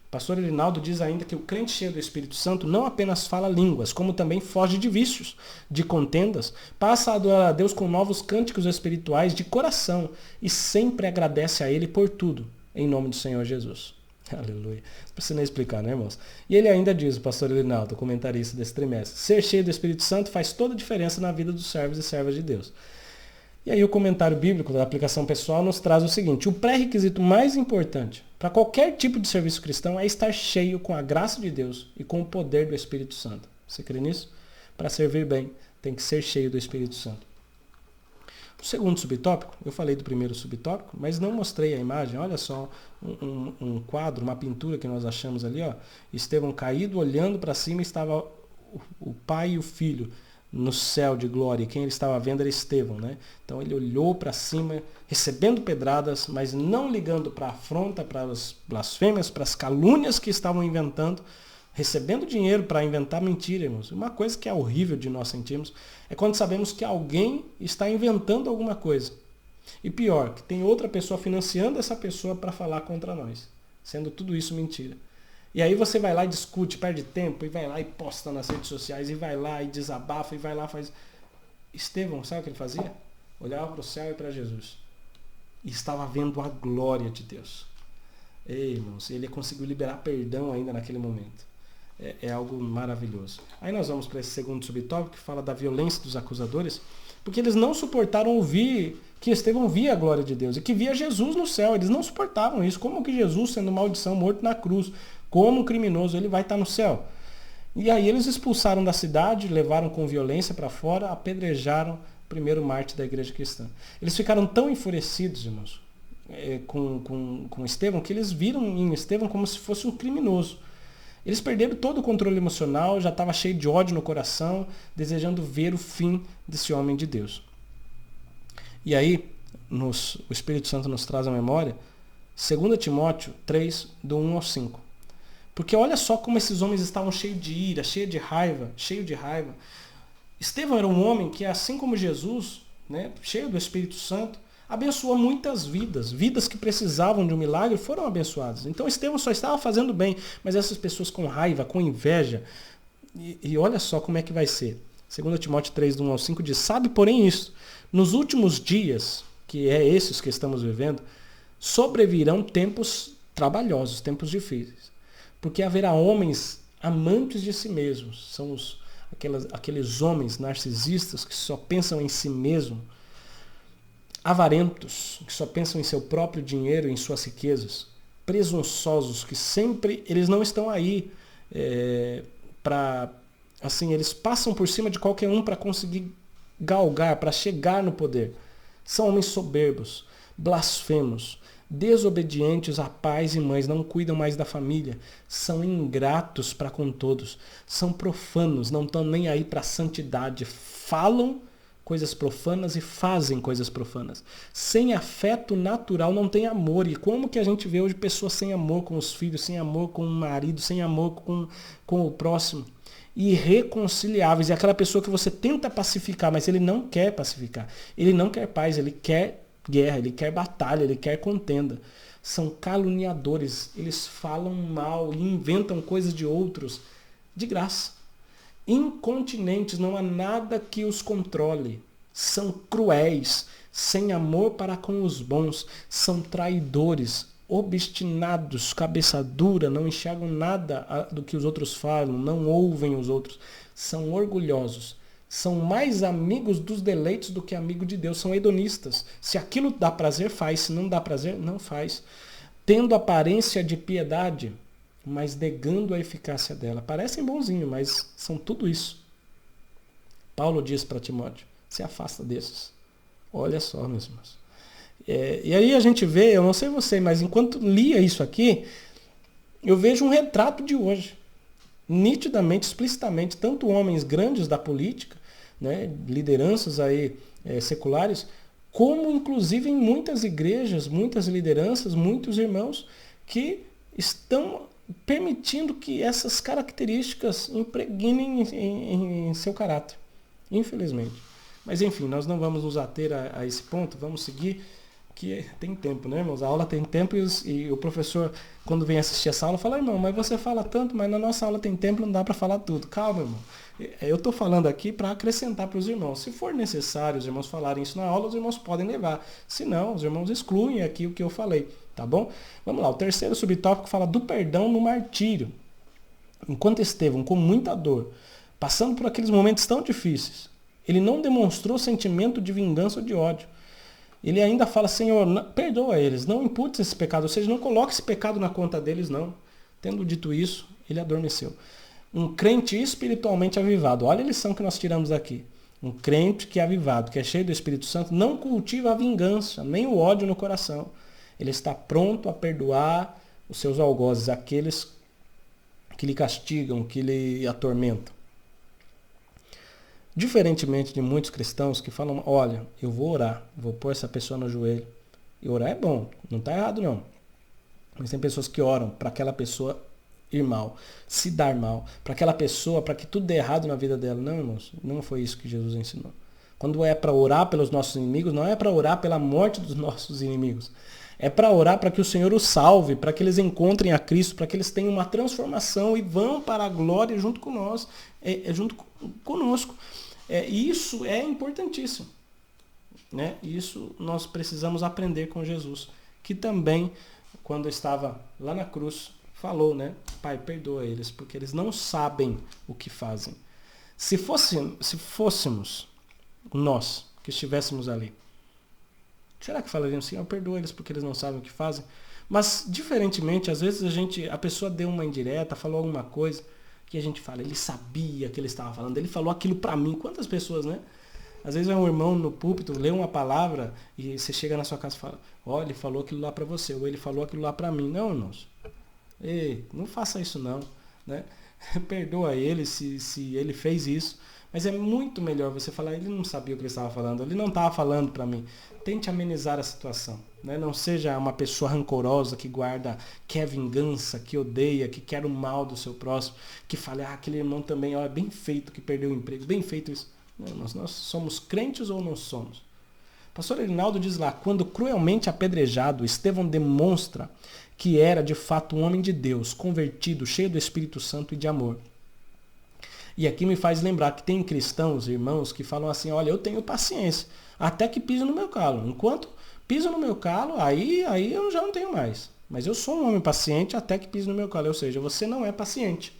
O pastor Elinaldo diz ainda que o crente cheio do Espírito Santo não apenas fala línguas, como também foge de vícios, de contendas, passa a adorar a Deus com novos cânticos espirituais de coração e sempre agradece a Ele por tudo, em nome do Senhor Jesus. Aleluia. Não precisa nem explicar, né, irmãos? E ele ainda diz, o pastor Elinaldo, comentarista desse trimestre, ser cheio do Espírito Santo faz toda a diferença na vida dos servos e servas de Deus. E aí o comentário bíblico da Aplicação Pessoal nos traz o seguinte: o pré-requisito mais importante para qualquer tipo de serviço cristão é estar cheio com a graça de Deus e com o poder do Espírito Santo. Você crê nisso? Para servir bem, tem que ser cheio do Espírito Santo. O segundo subtópico, eu falei do primeiro subtópico, mas não mostrei a imagem. Olha só, um quadro, uma pintura que nós achamos ali, ó. Estevão caído, olhando para cima, estava o pai e o filho no céu de glória. E quem ele estava vendo era Estevão, né? Então ele olhou para cima, recebendo pedradas, mas não ligando para a afronta, para as blasfêmias, para as calúnias que estavam inventando, recebendo dinheiro para inventar mentira, irmãos. Uma coisa que é horrível de nós sentirmos é quando sabemos que alguém está inventando alguma coisa. E pior, que tem outra pessoa financiando essa pessoa para falar contra nós, sendo tudo isso mentira. E aí você vai lá e discute, perde tempo, e vai lá e posta nas redes sociais, e vai lá e desabafa, e vai lá e faz... Estevão, sabe o que ele fazia? Olhava para o céu e para Jesus. E estava vendo a glória de Deus. Ei, irmãos, ele conseguiu liberar perdão ainda naquele momento. É algo maravilhoso. Aí nós vamos para esse segundo subtópico que fala da violência dos acusadores. Porque eles não suportaram ouvir que Estevão via a glória de Deus e que via Jesus no céu. Eles não suportavam isso. Como que Jesus, sendo maldição, morto na cruz, como um criminoso, ele vai estar no céu? E aí eles expulsaram da cidade, levaram com violência para fora, apedrejaram o primeiro mártir da igreja cristã. Eles ficaram tão enfurecidos, irmãos, com Estevão, que eles viram em Estevão como se fosse um criminoso. Eles perderam todo o controle emocional, já estava cheio de ódio no coração, desejando ver o fim desse homem de Deus. E aí, o Espírito Santo nos traz à memória 2 Timóteo 3, do 1 ao 5. Porque olha só como esses homens estavam cheios de ira, cheio de raiva. Estevão era um homem que, assim como Jesus, né, cheio do Espírito Santo, abençoou muitas vidas. Vidas que precisavam de um milagre foram abençoadas. Então Estevão só estava fazendo bem, mas essas pessoas com raiva, com inveja. E olha só como é que vai ser. 2 Timóteo 3, do 1 ao 5 diz: sabe, porém, isso, nos últimos dias, que é esses que estamos vivendo, sobrevirão tempos trabalhosos, tempos difíceis. Porque haverá homens amantes de si mesmos. São aqueles homens narcisistas que só pensam em si mesmo. Avarentos, que só pensam em seu próprio dinheiro, em suas riquezas. Presunçosos, que sempre, eles não estão aí para... Assim, eles passam por cima de qualquer um para conseguir galgar, para chegar no poder. São homens soberbos, blasfemos, desobedientes a pais e mães, não cuidam mais da família, são ingratos para com todos, são profanos, não estão nem aí para a santidade, falam coisas profanas e fazem coisas profanas. Sem afeto natural não tem amor. E como que a gente vê hoje pessoas sem amor com os filhos, sem amor com o marido, sem amor com o próximo? Irreconciliáveis. É aquela pessoa que você tenta pacificar, mas ele não quer pacificar. Ele não quer paz, ele quer guerra, ele quer batalha, ele quer contenda. São caluniadores, eles falam mal e inventam coisas de outros de graça. Incontinentes, não há nada que os controle. São cruéis, sem amor para com os bons, são traidores, obstinados, cabeça dura, não enxergam nada do que os outros falam, não ouvem os outros, são orgulhosos. São mais amigos dos deleitos do que amigo de Deus. São hedonistas. Se aquilo dá prazer, faz. Se não dá prazer, não faz. Tendo aparência de piedade, mas negando a eficácia dela. Parecem bonzinhos, mas são tudo isso. Paulo diz para Timóteo: se afasta desses. Olha só, meus irmãos. E aí a gente vê, eu não sei você, mas enquanto lia isso aqui, eu vejo um retrato de hoje. Nitidamente, explicitamente, tanto homens grandes da política, né, lideranças aí, seculares, como inclusive em muitas igrejas, muitas lideranças, muitos irmãos que estão permitindo que essas características impregnem em seu caráter, infelizmente. Mas enfim, nós não vamos nos ater a esse ponto, vamos seguir, que tem tempo, né, irmãos? A aula tem tempo e o professor, quando vem assistir essa aula, fala: irmão, mas você fala tanto, mas na nossa aula tem tempo, não dá para falar tudo. Calma, irmão. Eu estou falando aqui para acrescentar para os irmãos. Se for necessário os irmãos falarem isso na aula, os irmãos podem levar. Se não, os irmãos excluem aqui o que eu falei, tá bom? Vamos lá, o terceiro subtópico fala do perdão no martírio. Enquanto Estevão, com muita dor, passando por aqueles momentos tão difíceis, ele não demonstrou sentimento de vingança ou de ódio. Ele ainda fala: Senhor, perdoa eles, não impute esse pecado, ou seja, não coloque esse pecado na conta deles, não. Tendo dito isso, ele adormeceu. Um crente espiritualmente avivado, olha a lição que nós tiramos aqui. Um crente que é avivado, que é cheio do Espírito Santo, não cultiva a vingança, nem o ódio no coração. Ele está pronto a perdoar os seus algozes, aqueles que lhe castigam, que lhe atormentam. Diferentemente de muitos cristãos que falam: olha, eu vou orar, vou pôr essa pessoa no joelho. E orar é bom, não está errado não. Mas tem pessoas que oram para aquela pessoa ir mal, se dar mal, para aquela pessoa, para que tudo dê errado na vida dela. Não, irmãos, não foi isso que Jesus ensinou. Quando é para orar pelos nossos inimigos, não é para orar pela morte dos nossos inimigos. É para orar para que o Senhor os salve, para que eles encontrem a Cristo, para que eles tenham uma transformação e vão para a glória junto com nós, junto conosco. Isso é importantíssimo, né? Isso nós precisamos aprender com Jesus, que também, quando estava lá na cruz, falou, né? Pai, perdoa eles, porque eles não sabem o que fazem. Se fôssemos nós, que estivéssemos ali? Será que falariam assim, perdoa eles porque eles não sabem o que fazem? Mas, diferentemente, às vezes a pessoa deu uma indireta, falou alguma coisa, que a gente fala, ele sabia que ele estava falando, ele falou aquilo para mim. Quantas pessoas, né? Às vezes é um irmão no púlpito, lê uma palavra e você chega na sua casa e fala, olha, ele falou aquilo lá para você, ou ele falou aquilo lá para mim. Não, irmãos. Ei, não faça isso não, né? Perdoa ele se ele fez isso. Mas é muito melhor você falar, ele não sabia o que ele estava falando, ele não estava falando para mim. Tente amenizar a situação, né? Não seja uma pessoa rancorosa que guarda, quer vingança, que odeia, que quer o mal do seu próximo, que fala, aquele irmão também, ó, é bem feito que perdeu o emprego, bem feito isso. Não, nós somos crentes ou não somos? Pastor Erinaldo diz lá, quando cruelmente apedrejado, Estevão demonstra que era de fato um homem de Deus, convertido, cheio do Espírito Santo e de amor. E aqui me faz lembrar que tem cristãos, irmãos, que falam assim, olha, eu tenho paciência, até que piso no meu calo. Enquanto piso no meu calo, aí eu já não tenho mais. Mas eu sou um homem paciente até que piso no meu calo. Ou seja, você não é paciente.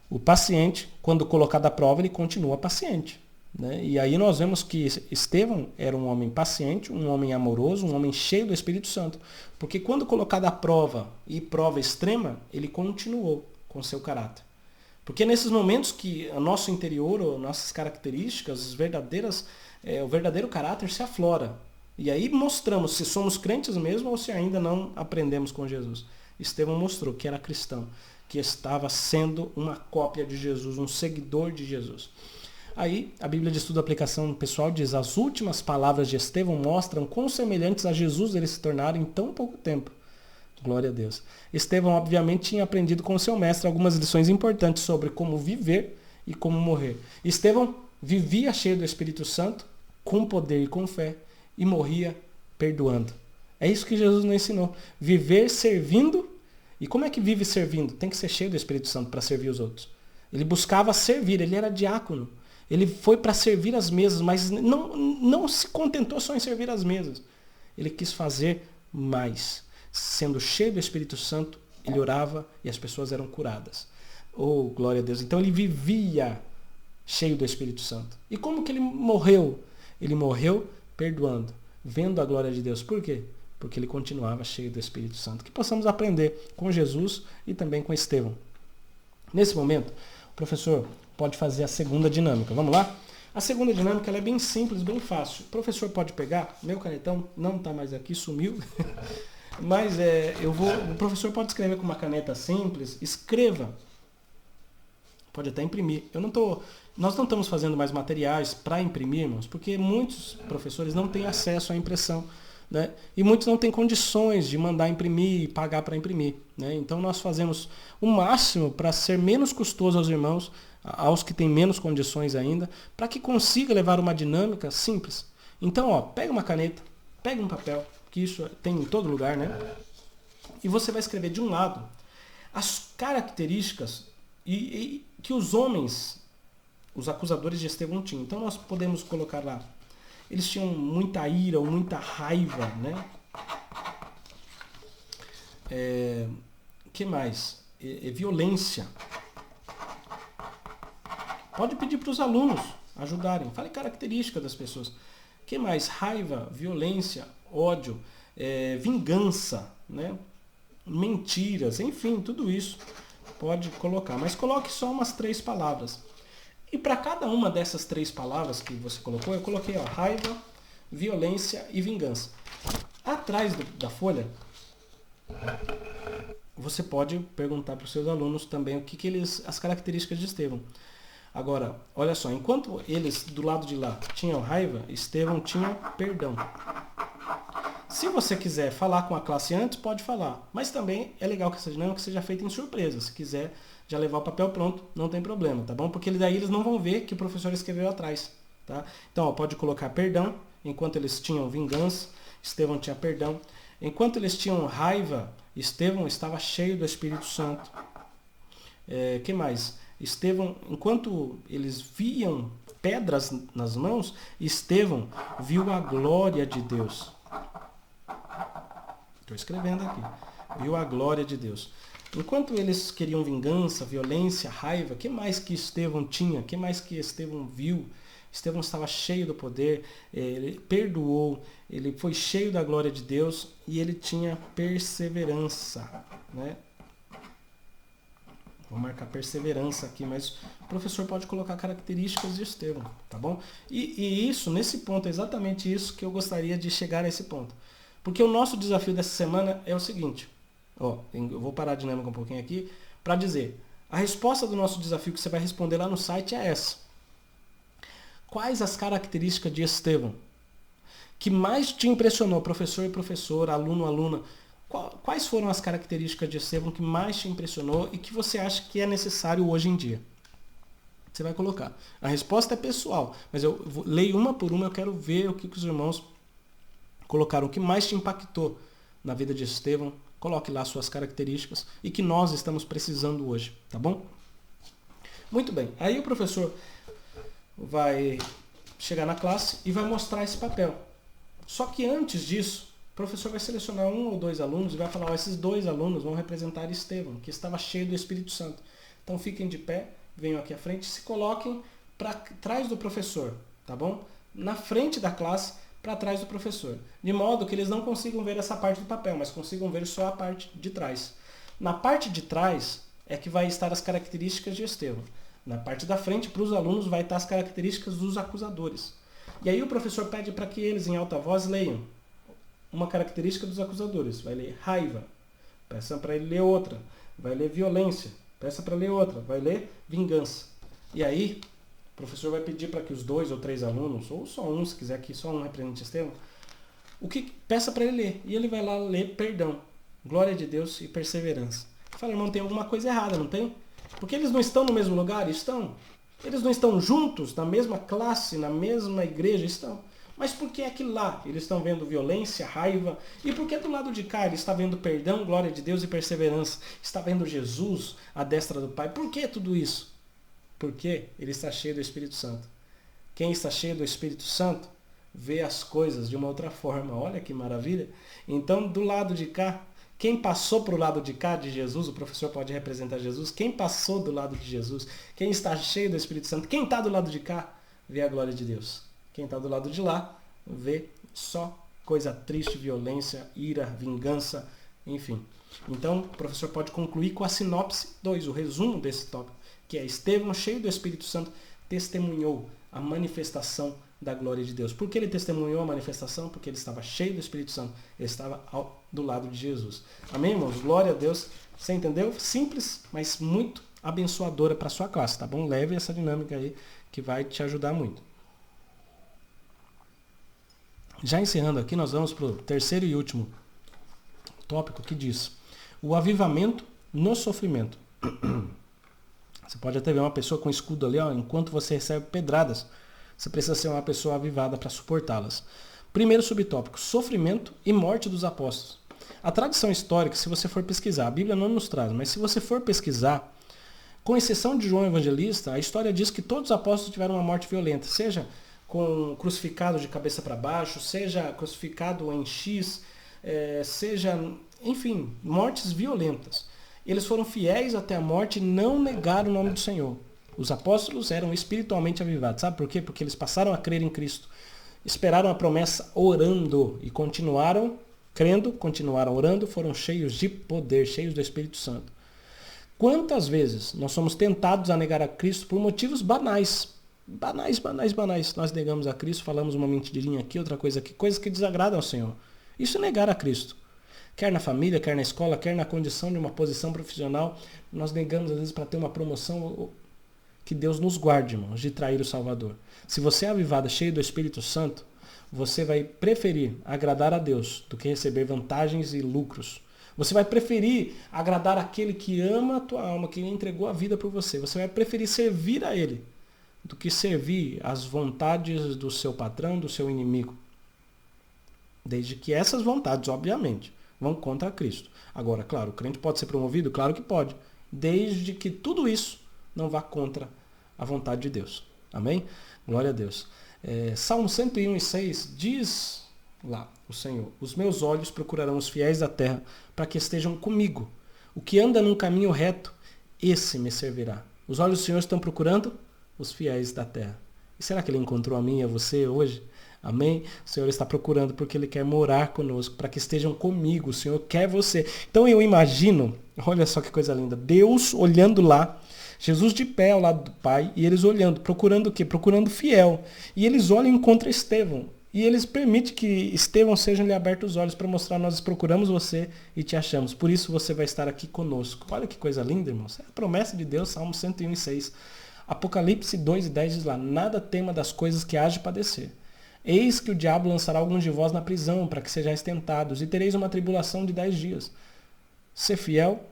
O paciente, quando colocado à prova, ele continua paciente. Né? E aí nós vemos que Estevão era um homem paciente, um homem amoroso, um homem cheio do Espírito Santo. Porque quando colocado à prova, e prova extrema, ele continuou com seu caráter. Porque nesses momentos que o nosso interior, nossas características, o verdadeiro caráter se aflora. E aí mostramos se somos crentes mesmo ou se ainda não aprendemos com Jesus. Estevão mostrou que era cristão, que estava sendo uma cópia de Jesus, um seguidor de Jesus. Aí a Bíblia de Estudo e Aplicação Pessoal diz, as últimas palavras de Estevão mostram quão semelhantes a Jesus eles se tornaram em tão pouco tempo. Glória a Deus. Estevão, obviamente, tinha aprendido com seu mestre algumas lições importantes sobre como viver e como morrer. Estevão vivia cheio do Espírito Santo, com poder e com fé, e morria perdoando. É isso que Jesus nos ensinou. Viver servindo. E como é que vive servindo? Tem que ser cheio do Espírito Santo para servir os outros. Ele buscava servir, ele era diácono. Ele foi para servir as mesas, mas não se contentou só em servir as mesas. Ele quis fazer mais. Sendo cheio do Espírito Santo, ele orava e as pessoas eram curadas. Oh, glória a Deus. Então ele vivia cheio do Espírito Santo. E como que ele morreu? Ele morreu perdoando, vendo a glória de Deus. Por quê? Porque ele continuava cheio do Espírito Santo. Que possamos aprender com Jesus e também com Estevão. Nesse momento, o professor pode fazer a segunda dinâmica. Vamos lá? A segunda dinâmica ela é bem simples, bem fácil. O professor pode pegar, meu canetão não está mais aqui, sumiu. Mas o professor pode escrever com uma caneta simples, escreva. Pode até imprimir. Nós não estamos fazendo mais materiais para imprimir, irmãos, porque muitos professores não têm acesso à impressão, né? E muitos não têm condições de mandar imprimir e pagar para imprimir, né? Então nós fazemos o máximo para ser menos custoso aos irmãos, aos que têm menos condições ainda, para que consiga levar uma dinâmica simples. Então, pega uma caneta, pega um papel, que isso tem em todo lugar, né? E você vai escrever de um lado as características que os homens, os acusadores de Estevão tinham. Então nós podemos colocar lá, eles tinham muita ira ou muita raiva, né? Que mais? Violência. Pode pedir para os alunos ajudarem. Fale características das pessoas. Que mais? Raiva, violência, ódio, vingança, né? Mentiras, enfim, tudo isso pode colocar. Mas coloque só umas 3 palavras. E para cada uma dessas 3 palavras que você colocou, eu coloquei raiva, violência e vingança. Atrás da folha, você pode perguntar para os seus alunos também as características de Estevão. Agora, olha só, enquanto eles do lado de lá tinham raiva, Estevão tinha perdão. Se você quiser falar com a classe antes, pode falar. Mas também é legal que essa dinâmica seja feita em surpresa. Se quiser já levar o papel pronto, não tem problema, tá bom? Porque daí eles não vão ver que o professor escreveu atrás, tá? Então, pode colocar perdão, enquanto eles tinham vingança, Estevão tinha perdão. Enquanto eles tinham raiva, Estevão estava cheio do Espírito Santo. Que mais? Estevão, enquanto eles viam pedras nas mãos, Estevão viu a glória de Deus. Estou escrevendo aqui. Viu a glória de Deus. Enquanto eles queriam vingança, violência, raiva, que mais que Estevão tinha? Que mais que Estevão viu? Estevão estava cheio do poder, ele perdoou, ele foi cheio da glória de Deus e ele tinha perseverança, né? Vou marcar perseverança aqui, mas o professor pode colocar características de Estevão, tá bom? E isso, nesse ponto, é exatamente isso que eu gostaria de chegar a esse ponto. Porque o nosso desafio dessa semana é o seguinte, ó, eu vou parar a dinâmica um pouquinho aqui para dizer, a resposta do nosso desafio que você vai responder lá no site é essa. Quais as características de Estevão que mais te impressionou, professor e professora, aluno, aluna? Quais foram as características de Estevão que mais te impressionou e que você acha que é necessário hoje em dia? Você vai colocar. A resposta é pessoal, mas eu leio uma por uma, eu quero ver o que os irmãos colocaram. O que mais te impactou na vida de Estevão? Coloque lá suas características e que nós estamos precisando hoje, tá bom? Muito bem. Aí o professor vai chegar na classe e vai mostrar esse papel. Só que antes disso, o professor vai selecionar 1 ou 2 alunos e vai falar, esses 2 alunos vão representar Estevão, que estava cheio do Espírito Santo. Então fiquem de pé, venham aqui à frente e se coloquem para trás do professor, tá bom? Na frente da classe, para trás do professor. De modo que eles não consigam ver essa parte do papel, mas consigam ver só a parte de trás. Na parte de trás é que vai estar as características de Estevão. Na parte da frente, para os alunos, vai estar as características dos acusadores. E aí o professor pede para que eles, em alta voz, leiam uma característica dos acusadores. Vai ler raiva, peça para ele ler outra. Vai ler violência, peça para ler outra. Vai ler vingança. E aí, o professor vai pedir para que os 2 ou 3 alunos, ou só um, se quiser que só um represente Estevão, peça para ele ler. E ele vai lá ler perdão, glória de Deus e perseverança. Fala, irmão, tem alguma coisa errada, não tem? Porque eles não estão no mesmo lugar? Estão. Eles não estão juntos, na mesma classe, na mesma igreja? Estão. Mas por que é que lá eles estão vendo violência, raiva? E por que do lado de cá ele está vendo perdão, glória de Deus e perseverança? Está vendo Jesus à destra do Pai? Por que tudo isso? Porque ele está cheio do Espírito Santo. Quem está cheio do Espírito Santo vê as coisas de uma outra forma. Olha que maravilha. Então, do lado de cá, quem passou para o lado de cá de Jesus, o professor pode representar Jesus, quem passou do lado de Jesus, quem está cheio do Espírito Santo, quem está do lado de cá, vê a glória de Deus. Quem está do lado de lá, vê só coisa triste, violência, ira, vingança, enfim. Então, o professor pode concluir com a sinopse 2, o resumo desse tópico, que é Estevão, cheio do Espírito Santo, testemunhou a manifestação da glória de Deus. Por que ele testemunhou a manifestação? Porque ele estava cheio do Espírito Santo. Ele estava do lado de Jesus. Amém, irmãos? Glória a Deus. Você entendeu? Simples, mas muito abençoadora para a sua classe, tá bom? Leve essa dinâmica aí que vai te ajudar muito. Já encerrando aqui, nós vamos para o terceiro e último tópico que diz o avivamento no sofrimento. Você pode até ver uma pessoa com escudo ali, ó, enquanto você recebe pedradas. Você precisa ser uma pessoa avivada para suportá-las. Primeiro subtópico, sofrimento e morte dos apóstolos. A tradição histórica, se você for pesquisar, a Bíblia não nos traz, mas se você for pesquisar, com exceção de João Evangelista, a história diz que todos os apóstolos tiveram uma morte violenta, seja crucificado de cabeça para baixo, seja crucificado em X, seja, enfim, mortes violentas. Eles foram fiéis até a morte e não negaram o nome do Senhor. Os apóstolos eram espiritualmente avivados. Sabe por quê? Porque eles passaram a crer em Cristo. Esperaram a promessa orando e continuaram crendo, continuaram orando, foram cheios de poder, cheios do Espírito Santo. Quantas vezes nós somos tentados a negar a Cristo por motivos banais? Banais. Nós negamos a Cristo, falamos uma mentirinha aqui, outra coisa aqui, coisas que desagradam ao Senhor. Isso é negar a Cristo. Quer na família, quer na escola, quer na condição de uma posição profissional, nós negamos às vezes para ter uma promoção. Que Deus nos guarde, irmãos, de trair o Salvador. Se você é avivado, cheio do Espírito Santo, você vai preferir agradar a Deus do que receber vantagens e lucros. Você vai preferir agradar aquele que ama a tua alma, que entregou a vida por você. Você vai preferir servir a Ele do que servir às vontades do seu patrão, do seu inimigo. Desde que essas vontades, obviamente, vão contra Cristo. Agora, claro, o crente pode ser promovido? Claro que pode. Desde que tudo isso não vá contra a vontade de Deus. Amém? Glória a Deus. Salmo 101:6 diz lá o Senhor: os meus olhos procurarão os fiéis da terra para que estejam comigo. O que anda num caminho reto, esse me servirá. Os olhos do Senhor estão procurando os fiéis da terra. E será que Ele encontrou a mim e a você hoje? Amém? O Senhor está procurando porque Ele quer morar conosco, para que estejam comigo. O Senhor quer você. Então eu imagino, olha só que coisa linda, Deus olhando lá, Jesus de pé ao lado do Pai, e eles olhando, procurando o quê? Procurando fiel. E eles olham e encontram Estevão. E eles permitem que Estevão sejam-lhe abertos os olhos para mostrar, nós procuramos você e te achamos. Por isso você vai estar aqui conosco. Olha que coisa linda, irmãos. É a promessa de Deus, Salmo 101:6. Apocalipse 2:10 diz lá, nada tema das coisas que há de padecer. Eis que o diabo lançará alguns de vós na prisão, para que sejais tentados, e tereis uma tribulação de 10 dias. Ser fiel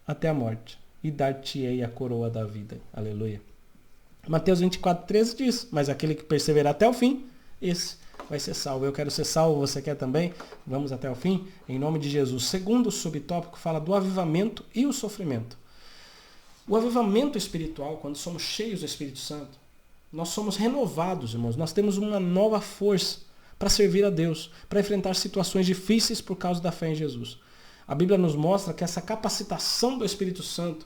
até a morte, e dar-te-ei a coroa da vida. Aleluia. Mateus 24:13 diz, mas aquele que perseverar até o fim, esse vai ser salvo. Eu quero ser salvo, você quer também? Vamos até o fim? Em nome de Jesus. Segundo subtópico fala do avivamento e o sofrimento. O avivamento espiritual, quando somos cheios do Espírito Santo, nós somos renovados, irmãos. Nós temos uma nova força para servir a Deus, para enfrentar situações difíceis por causa da fé em Jesus. A Bíblia nos mostra que essa capacitação do Espírito Santo,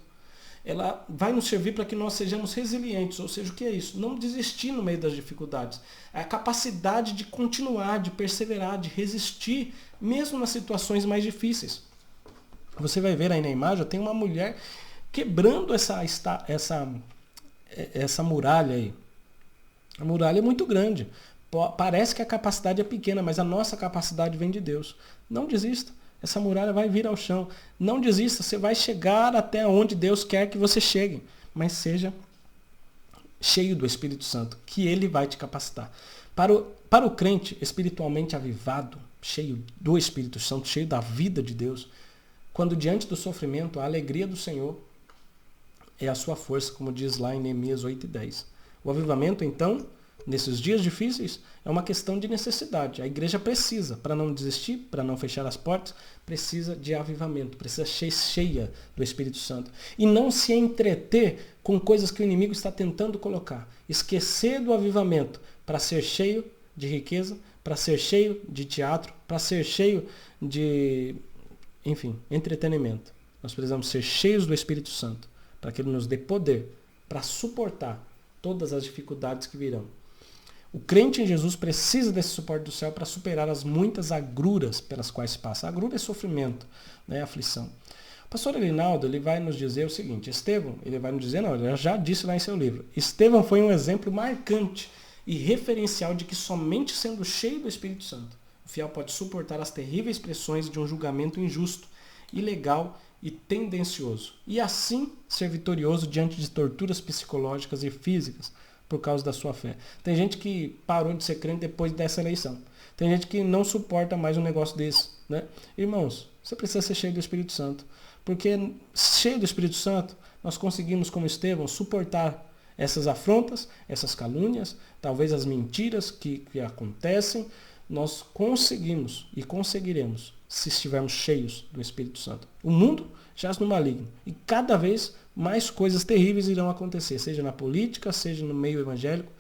ela vai nos servir para que nós sejamos resilientes. Ou seja, o que é isso? Não desistir no meio das dificuldades. É a capacidade de continuar, de perseverar, de resistir, mesmo nas situações mais difíceis. Você vai ver aí na imagem, tem uma mulher quebrando essa muralha aí. A muralha é muito grande. Parece que a capacidade é pequena, mas a nossa capacidade vem de Deus. Não desista. Essa muralha vai vir ao chão. Não desista. Você vai chegar até onde Deus quer que você chegue. Mas seja cheio do Espírito Santo, que Ele vai te capacitar. Para o crente espiritualmente avivado, cheio do Espírito Santo, cheio da vida de Deus, quando diante do sofrimento, a alegria do Senhor é a sua força, como diz lá em Neemias 8:10. O avivamento, então, nesses dias difíceis, é uma questão de necessidade. A igreja precisa, para não desistir, para não fechar as portas, precisa de avivamento, precisa ser cheia do Espírito Santo. E não se entreter com coisas que o inimigo está tentando colocar. Esquecer do avivamento para ser cheio de riqueza, para ser cheio de teatro, para ser cheio de, enfim, entretenimento. Nós precisamos ser cheios do Espírito Santo, para que Ele nos dê poder para suportar todas as dificuldades que virão. O crente em Jesus precisa desse suporte do céu para superar as muitas agruras pelas quais se passa. A agrura é sofrimento, né? Aflição. O pastor Elinaldo, ele vai nos dizer o seguinte, Estevão, ele vai nos dizer, não, ele já disse lá em seu livro, Estevão foi um exemplo marcante e referencial de que somente sendo cheio do Espírito Santo, o fiel pode suportar as terríveis pressões de um julgamento injusto, ilegal e tendencioso, e assim ser vitorioso diante de torturas psicológicas e físicas por causa da sua fé. Tem gente que parou de ser crente depois dessa eleição. Tem gente que não suporta mais um negócio desse, né? Irmãos, você precisa ser cheio do Espírito Santo, porque cheio do Espírito Santo, nós conseguimos, como Estevão, suportar essas afrontas, essas calúnias, talvez as mentiras que acontecem, nós conseguimos e conseguiremos se estivermos cheios do Espírito Santo. O mundo jaz no maligno e cada vez mais coisas terríveis irão acontecer, seja na política, seja no meio evangélico,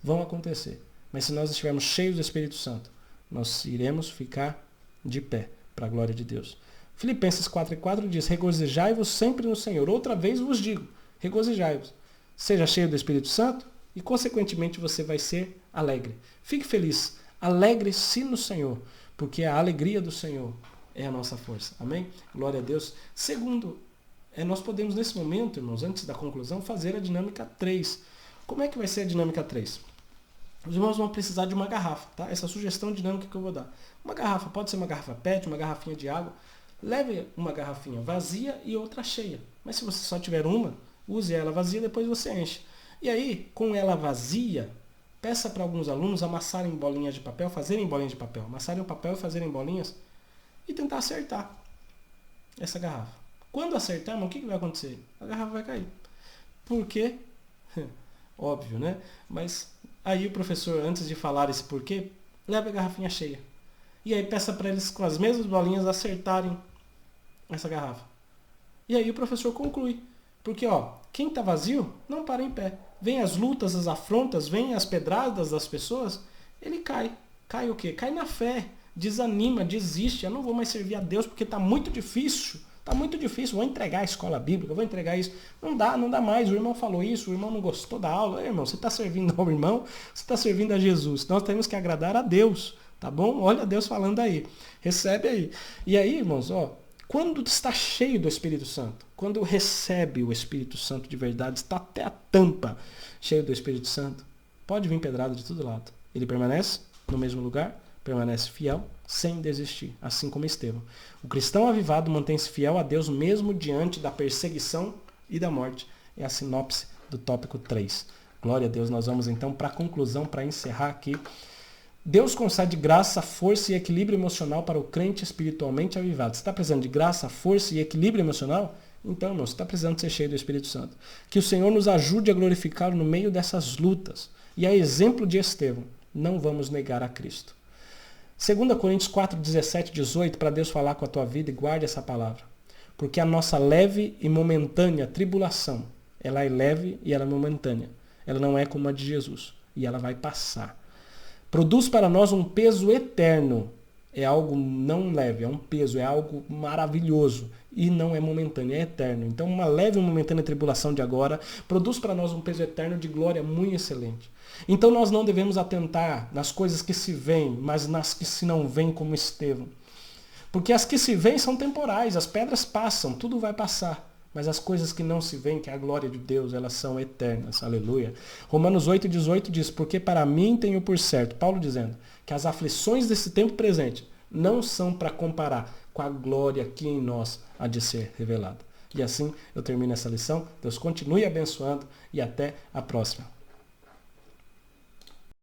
vão acontecer. Mas se nós estivermos cheios do Espírito Santo, nós iremos ficar de pé para a glória de Deus. Filipenses 4:4 diz, regozijai-vos sempre no Senhor. Outra vez vos digo, regozijai-vos. Seja cheio do Espírito Santo e, consequentemente, você vai ser alegre. Fique feliz, alegre-se no Senhor, porque a alegria do Senhor é a nossa força. Amém? Glória a Deus. Segundo, nós podemos, nesse momento, irmãos, antes da conclusão, fazer a dinâmica 3. Como é que vai ser a dinâmica 3? Os irmãos vão precisar de uma garrafa, tá? Essa sugestão dinâmica que eu vou dar. Uma garrafa, pode ser uma garrafa PET, uma garrafinha de água. Leve uma garrafinha vazia e outra cheia. Mas se você só tiver uma, use ela vazia, depois você enche. E aí, com ela vazia, peça para alguns alunos amassarem bolinhas de papel, fazerem bolinhas de papel, amassarem o papel e fazerem bolinhas e tentar acertar essa garrafa. Quando acertar, irmão, o que vai acontecer? A garrafa vai cair. Por quê? Óbvio, né? Mas aí o professor, antes de falar esse porquê, leva a garrafinha cheia. E aí peça para eles, com as mesmas bolinhas, acertarem essa garrafa. E aí o professor conclui. Porque, quem está vazio não para em pé. Vem as lutas, as afrontas, vem as pedradas das pessoas, ele cai. Cai o quê? Cai na fé. Desanima, desiste. Eu não vou mais servir a Deus porque está muito difícil. Tá muito difícil, vou entregar a escola bíblica, vou entregar isso. Não dá mais. O irmão falou isso, o irmão não gostou da aula. Irmão, você está servindo ao irmão, você está servindo a Jesus. Nós temos que agradar a Deus, tá bom? Olha Deus falando aí. Recebe aí. E aí, irmãos, quando está cheio do Espírito Santo, quando recebe o Espírito Santo de verdade, está até a tampa cheio do Espírito Santo, pode vir pedrada de todo lado. Ele permanece no mesmo lugar, permanece fiel, sem desistir, assim como Estevão. O cristão avivado mantém-se fiel a Deus mesmo diante da perseguição e da morte. É a sinopse do tópico 3. Glória a Deus, nós vamos então para a conclusão, para encerrar aqui. Deus concede graça, força e equilíbrio emocional para o crente espiritualmente avivado. Você está precisando de graça, força e equilíbrio emocional? Então, irmão, você está precisando ser cheio do Espírito Santo. Que o Senhor nos ajude a glorificá-lo no meio dessas lutas. E a exemplo de Estevão, não vamos negar a Cristo. 2 Coríntios 4, 17, 18, para Deus falar com a tua vida, e guarde essa palavra. Porque a nossa leve e momentânea tribulação, ela é leve e ela é momentânea. Ela não é como a de Jesus. E ela vai passar. Produz para nós um peso eterno. É algo não leve, é um peso, é algo maravilhoso. E não é momentâneo, é eterno. Então uma leve e momentânea tribulação de agora produz para nós um peso eterno de glória muito excelente. Então nós não devemos atentar nas coisas que se veem, mas nas que se não veem, como Estevão. Porque as que se veem são temporais, as pedras passam, tudo vai passar. Mas as coisas que não se veem, que é a glória de Deus, elas são eternas. Aleluia. Romanos 8, 18 diz, porque para mim tenho por certo, Paulo dizendo, que as aflições desse tempo presente não são para comparar com a glória que em nós há de ser revelada. E assim eu termino essa lição. Deus continue abençoando e até a próxima.